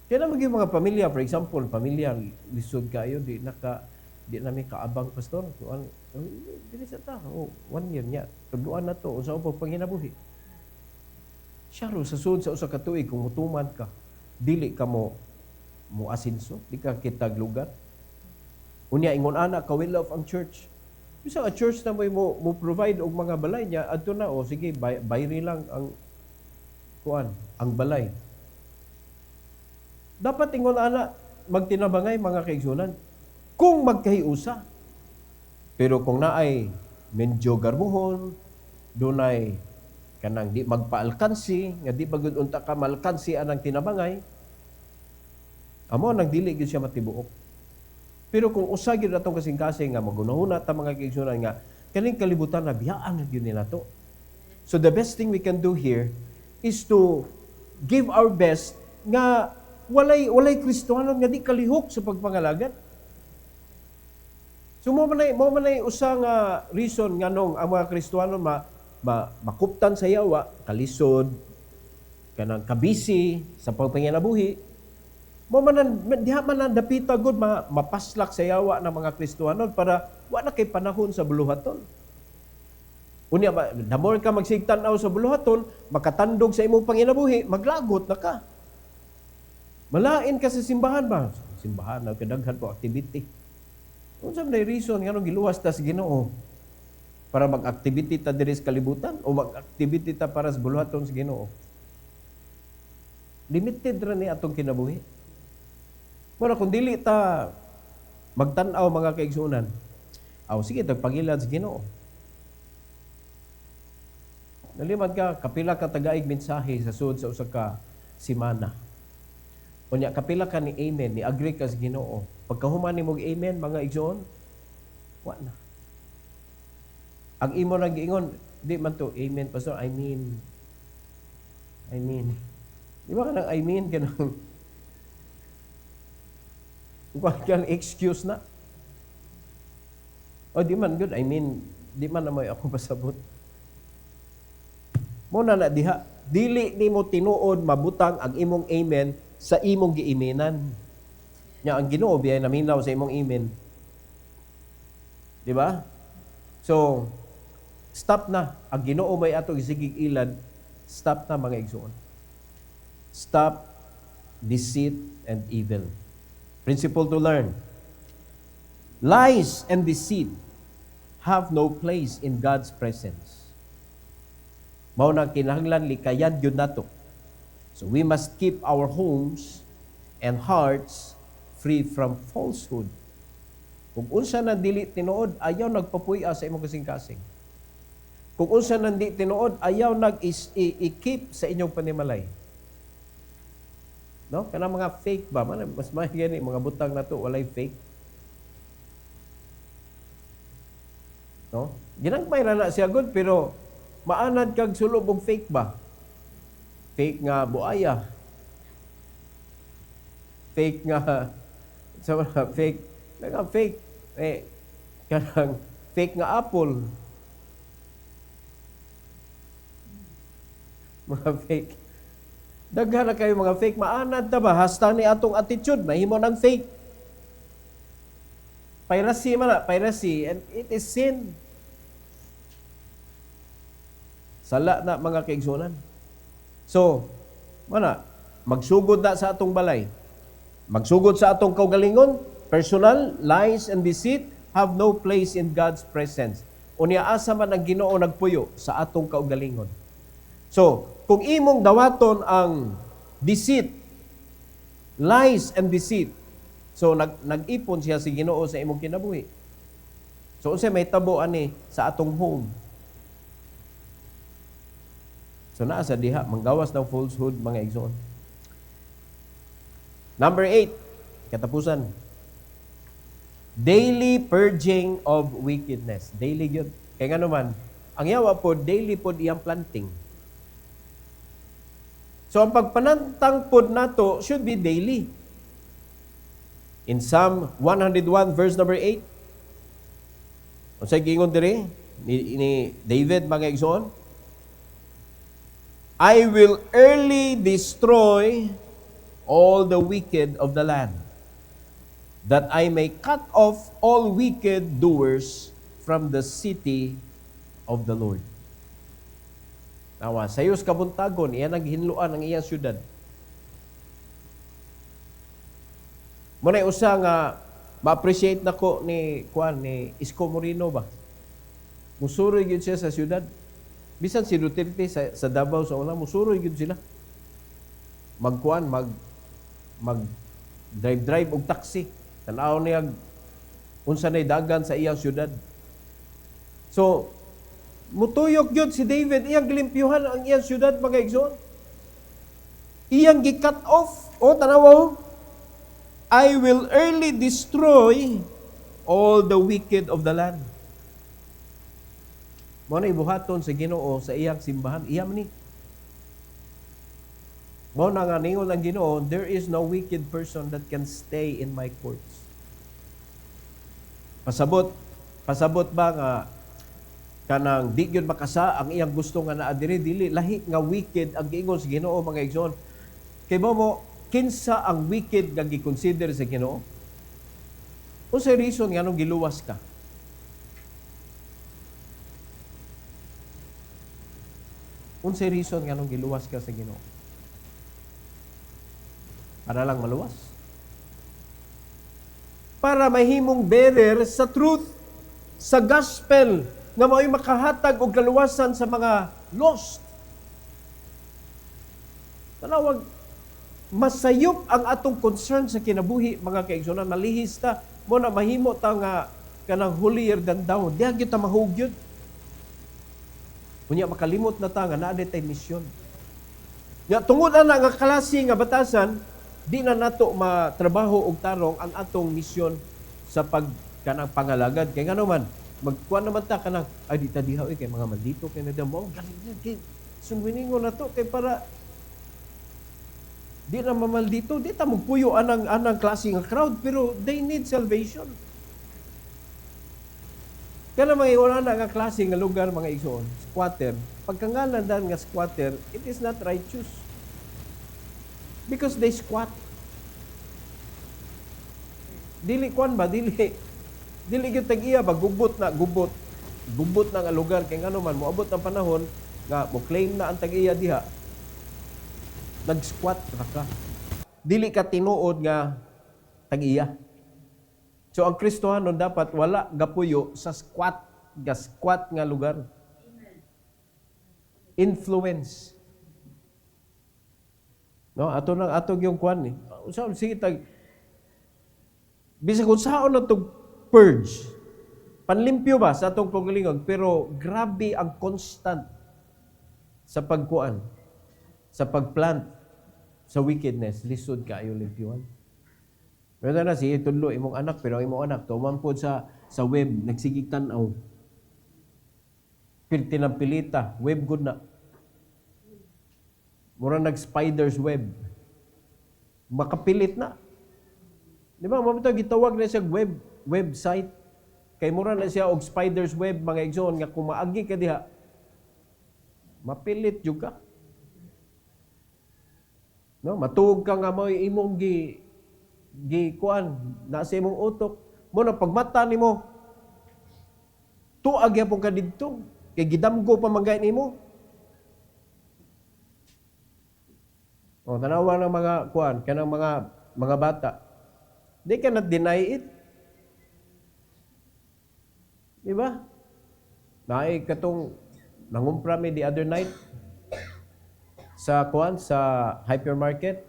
Kaya na maging mga pamilya, for example, pamilya lisod kayo di na may kaabang pastor. Dili sa ta, 1 year niya. Tugduan na to usa pa panginabuhi. Syaro sa sud sa usa ka tuig kung mutuman ka, dili ka mo asinso, di ka kitag lugar. Unya ingon ana ka will of ang church. Bisa nga church na mo provide og mga balay niya adto na sige bayri lang ang ang balay. Dapat ingon ana magtinabangay mga kaigsunan kung magkahiusa. Pero kung naay medyo garbuhon, dunay kanang di magpaalkansi, nga di bagud unta ka malkansi anang tinabangay, amo nang dili gyud siya matibuok. Pero kung usa gyud atong kasing-kasing nga magunahuna ta mga kaigsunan nga kaning kalibutan na biyaan gyud ni nato. So the best thing we can do here is to give our best nga walay Kristiyano nga di kalihok sa pagpangalagad. So mo man ay usa nga reason nganong ang mga Kristiyano makuptan sa yawa, kalisod, kanang kabisi sa pagpanginabuhi. Mo man diha man dapita gud mapaslak sa yawa ng mga Kristiyano para wa na kay panahon sa buluhaton. Unya the more ka magsigtan-aw sa buluhaton, makatandog sa imong panginabuhi, maglagot na ka. Malain ka sa simbahan ba? Simbahan na kadaghan po activity. Unsa may reason nganong giluwas ta sa Ginoo? Para mag-activity ta diri sa kalibutan o mag-activity ta para sa buluhaton sa Ginoo? Limited ra ni atong kinabuhi. Muna kung dili ta magtan-aw mga kaigsunan, sige, tagpangilad sa Ginoo. Nalimad ka, kapila ka tagaig mensahe sa sud sa usa ka semana. Unya, kapila ka ni amen, ni agree ka sa Ginoo. Pagkahuman ni mong amen, mga igsoon, wa na. Ang imo nang giingon, di man to, amen, pastor, I mean. Di ba ka nang I mean, kanang kung excuse na. O di man good, di man na may ako pasabot. Muna na diha, dili ni mo tinuod mabutang ang imong amen sa imong giimenan. Nya ang Ginoo biyay naminaw sa imong amen. Di ba? So, stop na. Ang Ginoo may ato gisigig ilad, stop na mga igsoon. Stop deceit and evil. Principle to learn. Lies and deceit have no place in God's presence. Mao na kinahanglan likayan gyud nato. So we must keep our homes and hearts free from falsehood. Kung unsa na dili tinuod, ayaw nagpapuy-a sa imong kasing-kasing. Kung unsa na di tinuod, ayaw nag-i-keep sa inyong panimalay. No? Kana mga fake ba? Mas may gani, mga butang na to, walay fake. No? Ginagmay na siya good, pero maanad kag sulob og fake ba? Fake nga buaya. Fake nga, fake, fake, kanang fake nga apple. Mga fake. Daghan na kayo mga fake. Maanad ta ba? Hasta ni atong attitude. Mahimo ng fake. Piracy man na. Piracy. And it is sin. Sala na mga kaigsunan. So, magsugod na sa atong balay. Magsugod sa atong kaugalingon. Personal, lies, and deceit have no place in God's presence. Unya asa man ang Ginoo nagpuyo sa atong kaugalingon. So, kung imong dawaton ang deceit, lies and deceit, so nag-ipon siya si Ginoo sa imong kinabuhi. So, unsay may tabo ani sa atong home. So, naa sa diha, manggawas ng falsehood, mga igsoon. Number 8, katapusan. Daily purging of wickedness. Daily yun. Kaya nga naman, ang yawa po, daily po iyang planting. So, ang pagpanantang po nato should be daily. In Psalm 101, verse number 8, kung sa'y gingon diri, ni David, mga igsoon, I will early destroy all the wicked of the land, that I may cut off all wicked doers from the city of the Lord. Nawa, sayos kabuntagon, iyan ang hinluan ang iyang syudad. Muna usa nga ma-appreciate nako ni Isko Moreno ba. Musuroy gyud siya sa syudad. Bisan si Duterte sa Davao sa una, musuroy gyud sila. Mag drive og taxi. Tanaw niya unsa nay dagan sa iyang syudad. So, mutuyok gyud si David, iyang gilimpyuhan ang iyang syudad, mga igsoon. Iyang gi-cut off. O, tanaw, I will early destroy all the wicked of the land. Mo na ibuhaton sa Ginoo sa iyang simbahan, iyam ni. Mo na nga ningon ang Ginoo, there is no wicked person that can stay in my courts. Pasabot ba nga kanang di gyud makasa ang iyang gusto nga naa dili lahi nga wicked ang giingon sa Ginoo, mga igsoon. Kay mo kinsa ang wicked nga gi-consider sa Ginoo? Unsay reason nga nung giluwas ka? Unsay reason nga nung giluwas ka sa Ginoo? Para lang maluwas? Para mahimong bearer sa truth, sa gospel, nga mao'y makahatag og kaluwasan sa mga lost. Tanawag, masayop ang atong concern sa kinabuhi, mga kaigsunan. Malihis ta, mo na mahimo ta nga kanang holier than thou. Diya gyud ta mahugyod. Unya makalimot na ta nga naa tay misyon. Ya tungod ana nga klase nga batasan, di na nato matrabaho og tarong ang atong misyon sa kanang pangalagad. Kay ngano man, magkuan naman ta kanang ay di ta diha kay mga maldito kay nadamo. Kay sumwiningon na to kay para di na mamaldito, di ta magpuyo anang klase nga crowd, pero they need salvation. Kaya mga wala na nga klase nga lugar, mga igsoon, squatter. Pagkangalan dan nga squatter, it is not righteous. Because they squat. Dili kwan ba? Dili gyud tag-iya ba? Gubot na nga lugar. Kaya nga man, moabot ang panahon nga mo claim na ang tag-iya diha. Nag-squat ra ka. Dili ka tinuod nga tag-iya. So ang Kristohanon dapat wala gapuyo sa squat nga lugar. Influence. No, ato yung kwan ni. Unsa sige tag bisag unsaon na to purge. Panlimpyo ba sa atong pagkalingog, pero grabe ang constant sa pagkuan, sa pagplant sa wickedness, lisod kaayo limpyuhan. Pero na si tudlo imong anak, pero imong anak tuman pod sa web nagsigig tan-aw. Pilti ng pilita, web good na. Mura nag-spider's web. Makapilit na. Di ba? Mamito, gitawag na siya website. Kay mura na siya og spider's web, mga igsoon, nga kung maagi ka diha, mapilit juga. No? Matuog ka nga mo imong kuan na sa imong utok. Muna, pagmata ni mo, tuag yapon ka dito. Kay gidamgo pa manggay nimo. O, tanawa ng mga kuan, kanang mga bata. They cannot deny it. Diba? Naay katong nangumpra mi the other night. sa kuan sa hypermarket.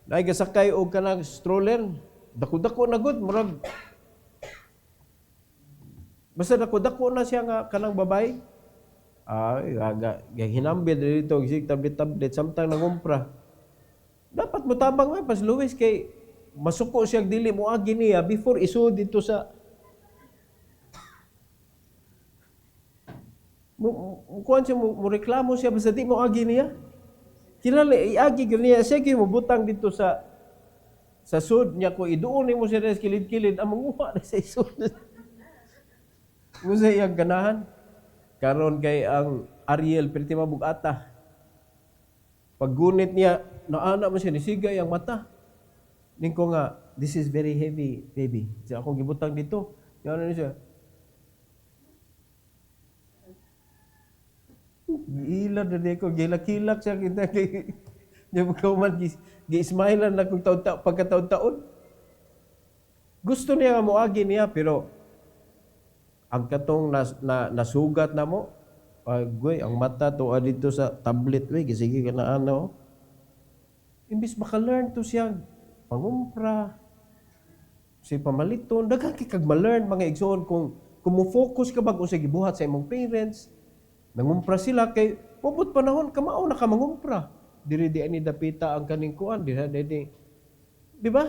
Nay gasakay og kanang stroller, dako-dako na gud murag basta dako-dako na siya nga kanang babay. Hinambil dito sig tablet samtang nangumpra. Dapat mo tabang nga pas Luis kay masuko siya dili mo agi niya before isud dito sa kuan siya mo reklamo siya basta di mo agi niya. Kinala iagi gyud niya siya kay mo butang dito sa sud niya ko iduon nimo siya sa kilid-kilid ang manguha na sa isud. Musa iyang ganahan. Karon kay ang Ariel perti mabugata. Paggunit niya, naana mo siya, nisigay ang mata. Ning ko nga, this is very heavy, baby. Siya akong gibutang dito. Yan na siya. Giilan na di ko, gilak-kilak siya kita kay niya magkauman, gi-smilean na kung pagkataon-taon. Gusto niya nga moagi niya, pero ang katong nasugat na mo, ang mata to dito sa tablet, sige ka na ano. Imbis maka-learn to siya, pangumpra, si pamaliton, daghang kag ma-learn mga igsoon kung mo-focus ka bago sa gibuhat sa imong parents, nangumpra sila kay mabot panahon kamao na ka mangumpra. Diri di ani dapita ang kaning kuan, di ba?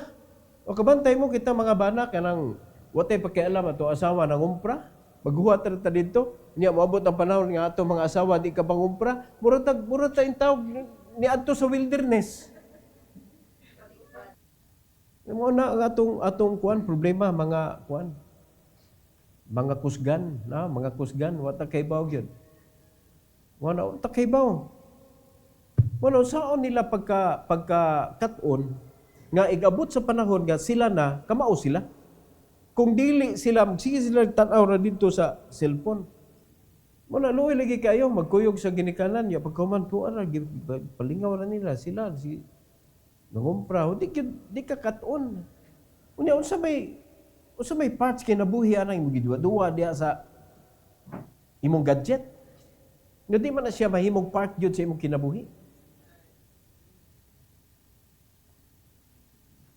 O kabantay mo kita mga bana kanang watay pakialam ato asawa nangumpra, maghuwat ta dito, niya moabot ang panahon nga ato mga asawa di ka pangumpra, murag ta in tawag ni adto sa wilderness. Mo na atong kuan problema mga kuan. Mga kusgan, wata kay baw gyud. Wala ta kay baw. Wala saon nila pagka kat-on nga igabot sa panahon nga sila na kamao sila. Kung dili sila, sige sila tanaw na dito sa cellphone. Wala, luoy lagi kayo, magkuyog sa ginikanan niya. Pagkaman po, palingaw na nila sila. Nangumpra, di ka kat-on. Unya, unsa may parts kinabuhi anang imong gidwa-duwa diha sa imong gadget. Nga di man na siya mahimong part gyud sa imong kinabuhi.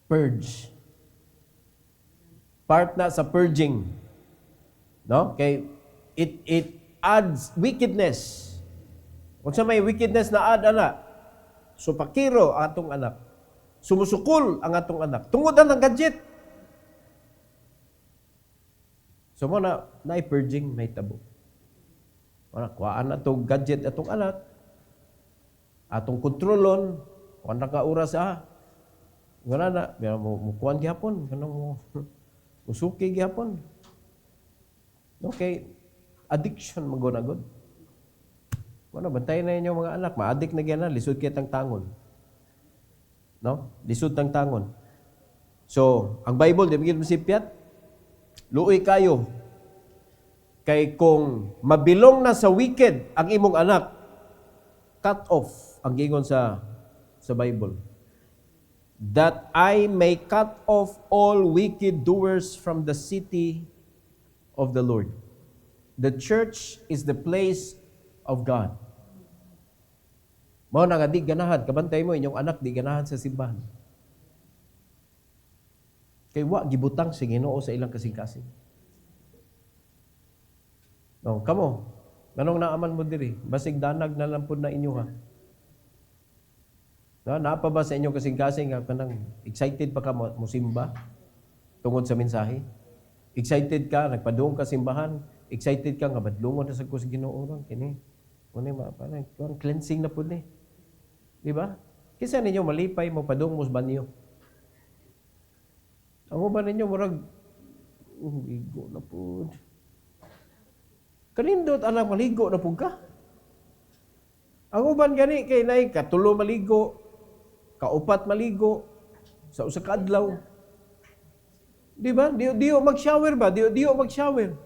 Purge. Part na sa purging. No? Kay it adds wickedness. Kung sa may wickedness na add ana, supakiro ang atong anak. Sumusukol ang atong anak. Tungod ang gadget. So mo na purging may tabo. Kuhaan na itong gadget atong anak. Atong kontrolon. Kuhaan na ka oras Wala na. Mukuhan gihapon. Musuki gihapon. Okay. Addiction magunagod. Bantayan na inyo mga anak. Ma-addict na gyan na. Lisod kitang tangon. No? Lisod tang tangon. So, ang Bible, di bigyan masipyat, luoy kayo. Kay kung mabilong na sa wicked ang imong anak, cut off ang gingon sa Bible. That I may cut off all wicked doers from the city of the Lord. The church is the place of God. Mao na nga di ganahan, kabantay mo inyong anak di ganahan sa simbahan. Kay wa gibutang si Ginoo sa ilang kasing-kasing. No, kamo, ganong naaman mo diri, basig danag na lang pud na inyo ha. No, naapa ba sa inyong kasing-kasing kanang excited pa ka mo simba tungod sa mensahe? Excited ka, nagpadung ka simbahan, excited ka nga badlungon na sa kus Ginoo ron kini. Unay parang cleansing na pud ni. Di ba? Kisa ninyo malipay mo padung mo sa banyo. Ang uban ninyo murag ligo na pud. Kanindot anak maligo na pud ka. Ang uban gani kay nay katulo maligo, kaupat maligo sa usa ka adlaw. Di ba? Di mag-shower ba? Di mag-shower.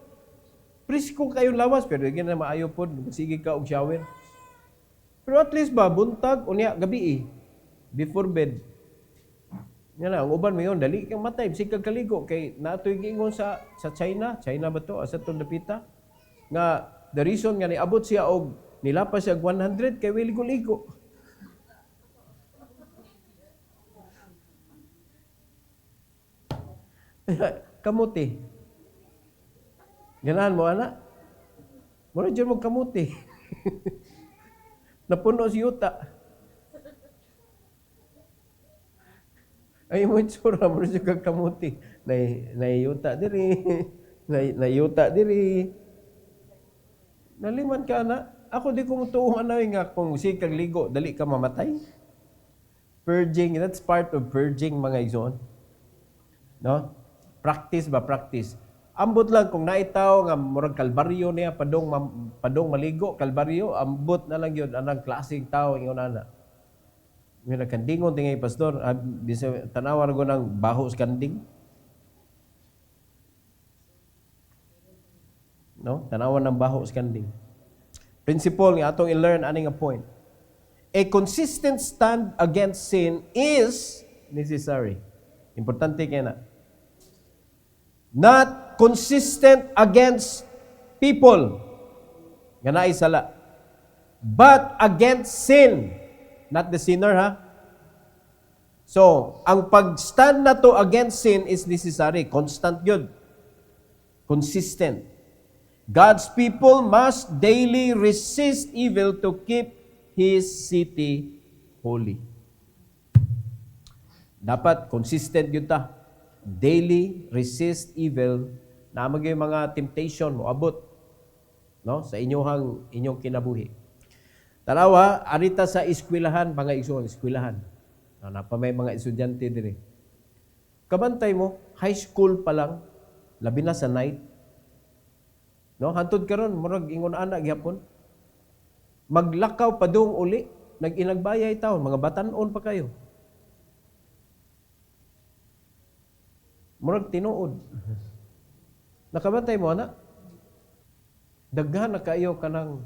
Presko kayo lawas pero di na maayo pod sige ka og shower. Pero at least ba buntag unya gabi before bed. Yan na, ang uban mo yun, dali kang matay, sikag kaligo. Kay natoy gingon sa China ba to, asa itong napita, nga the reason nga niabot siya og nilapas siya 100 kay ligo-ligo. Kamuti. Ganahan mo, ana? Mura dyan mo kamuti. Napuno si yuta. Ay mo itsura, mura dyan kang kamuti. Nayuta diri. Nayuta diri. Naliman ka na. Ako di ko mutuong nga kung sikag ligo, dali ka mamatay. Purging, that's part of purging mga igsoon. No? Practice ba? Practice. Ambot lang kung naitaw nga murag kalbaryo niya padong maligo kalbaryo, ambot na lang yun anang klaseng tao ingon ana. Nga nagkandingon tingay pastor, tanawan ko ng baho sa kanding. No? Tanawan ng baho sa kanding. Principle nga atong i-learn aning a point. A consistent stand against sin is necessary. Importante kaya na. Not consistent against people. Nga na isala. But against sin. Not the sinner, ha? So, ang pag-stand na to against sin is necessary. Constant yun. Consistent. God's people must daily resist evil to keep His city holy. Dapat consistent yun ta. Daily resist evil na magay mga temptation mo abot no sa inyong kinabuhi. Tanawa arita sa eskwelahan mga igsoon, eskwelahan. Na pa may mga estudyante dire. Kabantay mo high school pa lang labi na sa night. No, hantud karon murag ingon ana gyapon. Maglakaw padung uli, nag-inagbayay taon, mga batanon pa kayo. Murag tinuod. Nakabantay mo, ana? Daghan na kayo kanang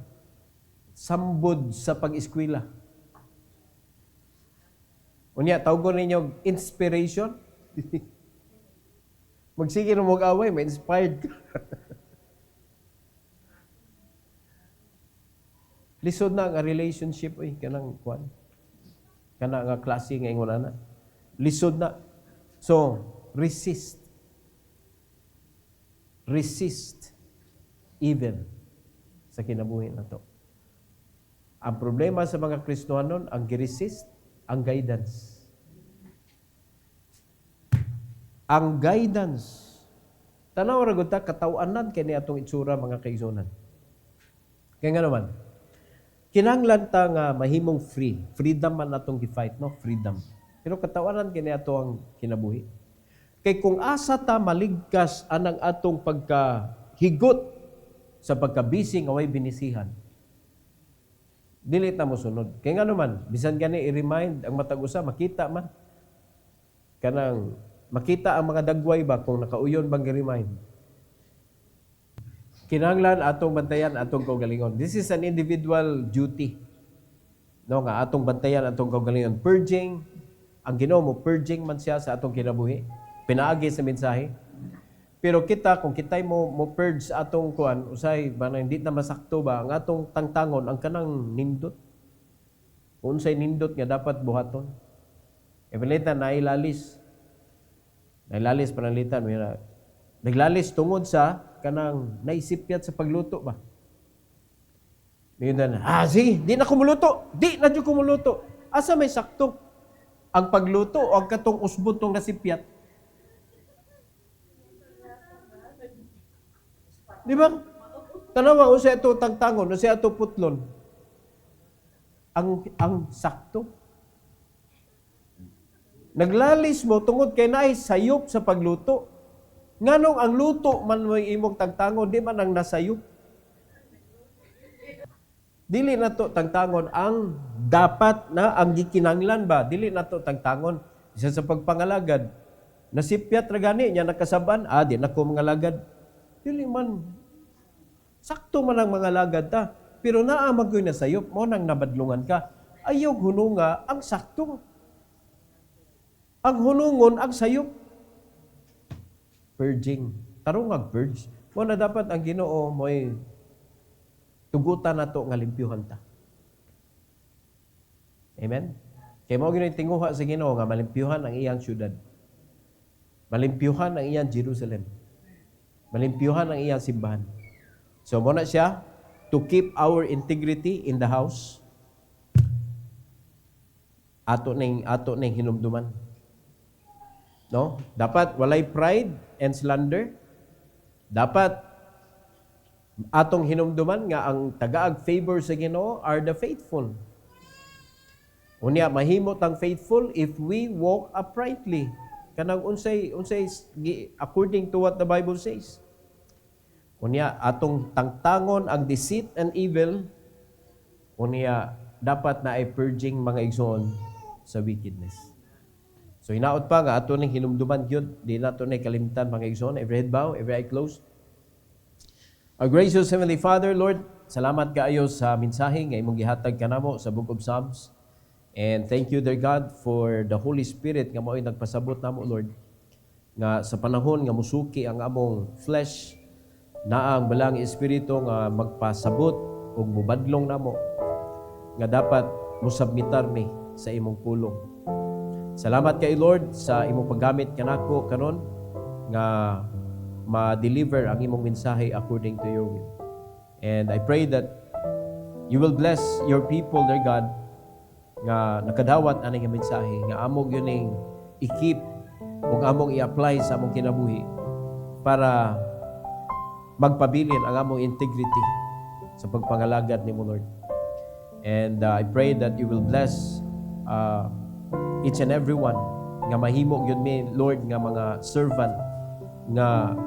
sambod sa pag-eskwela. Unya, tawgon ninyo inspiration. Magsige na mag-away, may inspired ka. Lisod na nga relationship, kanang kwan. Kanang nga klase nga ingon ana. Lisod na. So, resist. Resist evil sa kinabuhi na to. Ang problema sa mga Kristohanon, ang gi-resist, ang guidance. Ang guidance. Tanaw ra gud ta kataw-anan kini atong itsura mga kaigsunan. Kaya nga naman, kinahanglan ta nga mahimong free. Freedom man atong gi-fight, no? Freedom. Pero katawanan kini ato ang kinabuhi. Kay kung asa ta maligkas anang atong pagkahigot sa pagkabisi nga way binisihan, dili ta mo sunod. Kay nga naman, bisan gani i-remind ang matag usa makita man. Kanang makita ang mga dagway ba kung nakauyon bang i-remind. Kinahanglan atong bantayan atong kaugalingon. This is an individual duty. No nga atong bantayan atong kaugalingon. Purging, ang Ginoo mo purging man siya sa atong kinabuhi. Pinaagi sa mensahe. Pero kita kung kitay mo purge sa atong kuan, usay ba na hindi na masakto ba ang atong tangtangon ang kanang nindot. Unsay nindot nga dapat buhaton. Evelita nailalis. Nailalis panalitan naglalis tungod sa kanang naisipyat sa pagluto ba? Ngayon na, sige, di na kumuluto. Di na dyan kumuluto. Asa may sakto? Ang pagluto o ang katong usbon tong nasipyat? Di ba? Tanawa, o siya ito tangtangon, o siya ito putlon. Ang sakto. Naglalis mo tungod kay naay sayop sa pagluto. Nganong ang luto man mo imong tangtangon, di man ang nasayop. Dili na to tangtangon ang dapat na ang gikinanglan ba? Dili na to tangtangon. Isa sa pagpangalagad. Nasipyat ra gani nya nakasaban, di na ko mangalagad. Dili man. Sakto man ang mga lagad ta. Pero naa magoy na sayop mo nang nabadlungan ka. Ayaw hununga ang sakto. Ang hunungon ang sayop. Purging. Tarong purge. Mo na dapat ang Ginoo mo'y tugutan na to nga limpyuhan ta. Amen? Kaya mo gino'y tinguha sa Ginoo nga malimpyuhan ang iyang syudad. Malimpyuhan ang iyang Jerusalem. Malimpyuhan ang iyang simbahan. So, muna siya, to keep our integrity in the house, ato ning hinumduman. No? Dapat walay pride and slander. Dapat atong hinumduman nga ang tagaag favor sa Ginoo are the faithful. Unya mahimo tang faithful if we walk uprightly. Kanang unsay according to what the Bible says. Unya atong tangtangon ang deceit and evil. Unya dapat na ay purging mga igsoon sa wickedness. So hinaot pa nga ato ning hinumduman gyud, di nato nay kalimtan mga igsoon. Every head bow, every eye closed. Our gracious Heavenly Father, Lord, salamat kaayo sa mensahe nga imong gihatag kanamo sa Book of Psalms. And thank you, dear God, for the Holy Spirit nga mao'y nagpasabot namo, Lord, nga sa panahon nga musuki ang among flesh, na ang balang espiritu nga magpasabot ug mubadlong namo nga dapat musabmitar mi sa imong pulong. Salamat kay Lord sa imong paggamit kanako karon nga ma-deliver ang imong mensahe according to your will. And I pray that you will bless your people, dear God, nga nakadawat ani nga mensahe nga among yuning i-keep ug among i-apply sa among kinabuhi para magpabilin ang among integrity sa pagpangalagad nimo, Lord. And I pray that you will bless each and every one nga mahimo gyud mi, Lord, nga mga servant nga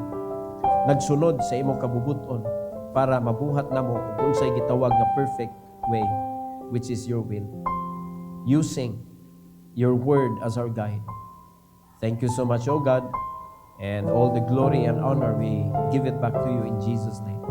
nagsunod sa imong kabubuton para mabuhat namo kung unsay gitawag nga perfect way, which is your will, using your word as our guide. Thank you so much, O God, and all the glory and honor we give it back to you in Jesus' name.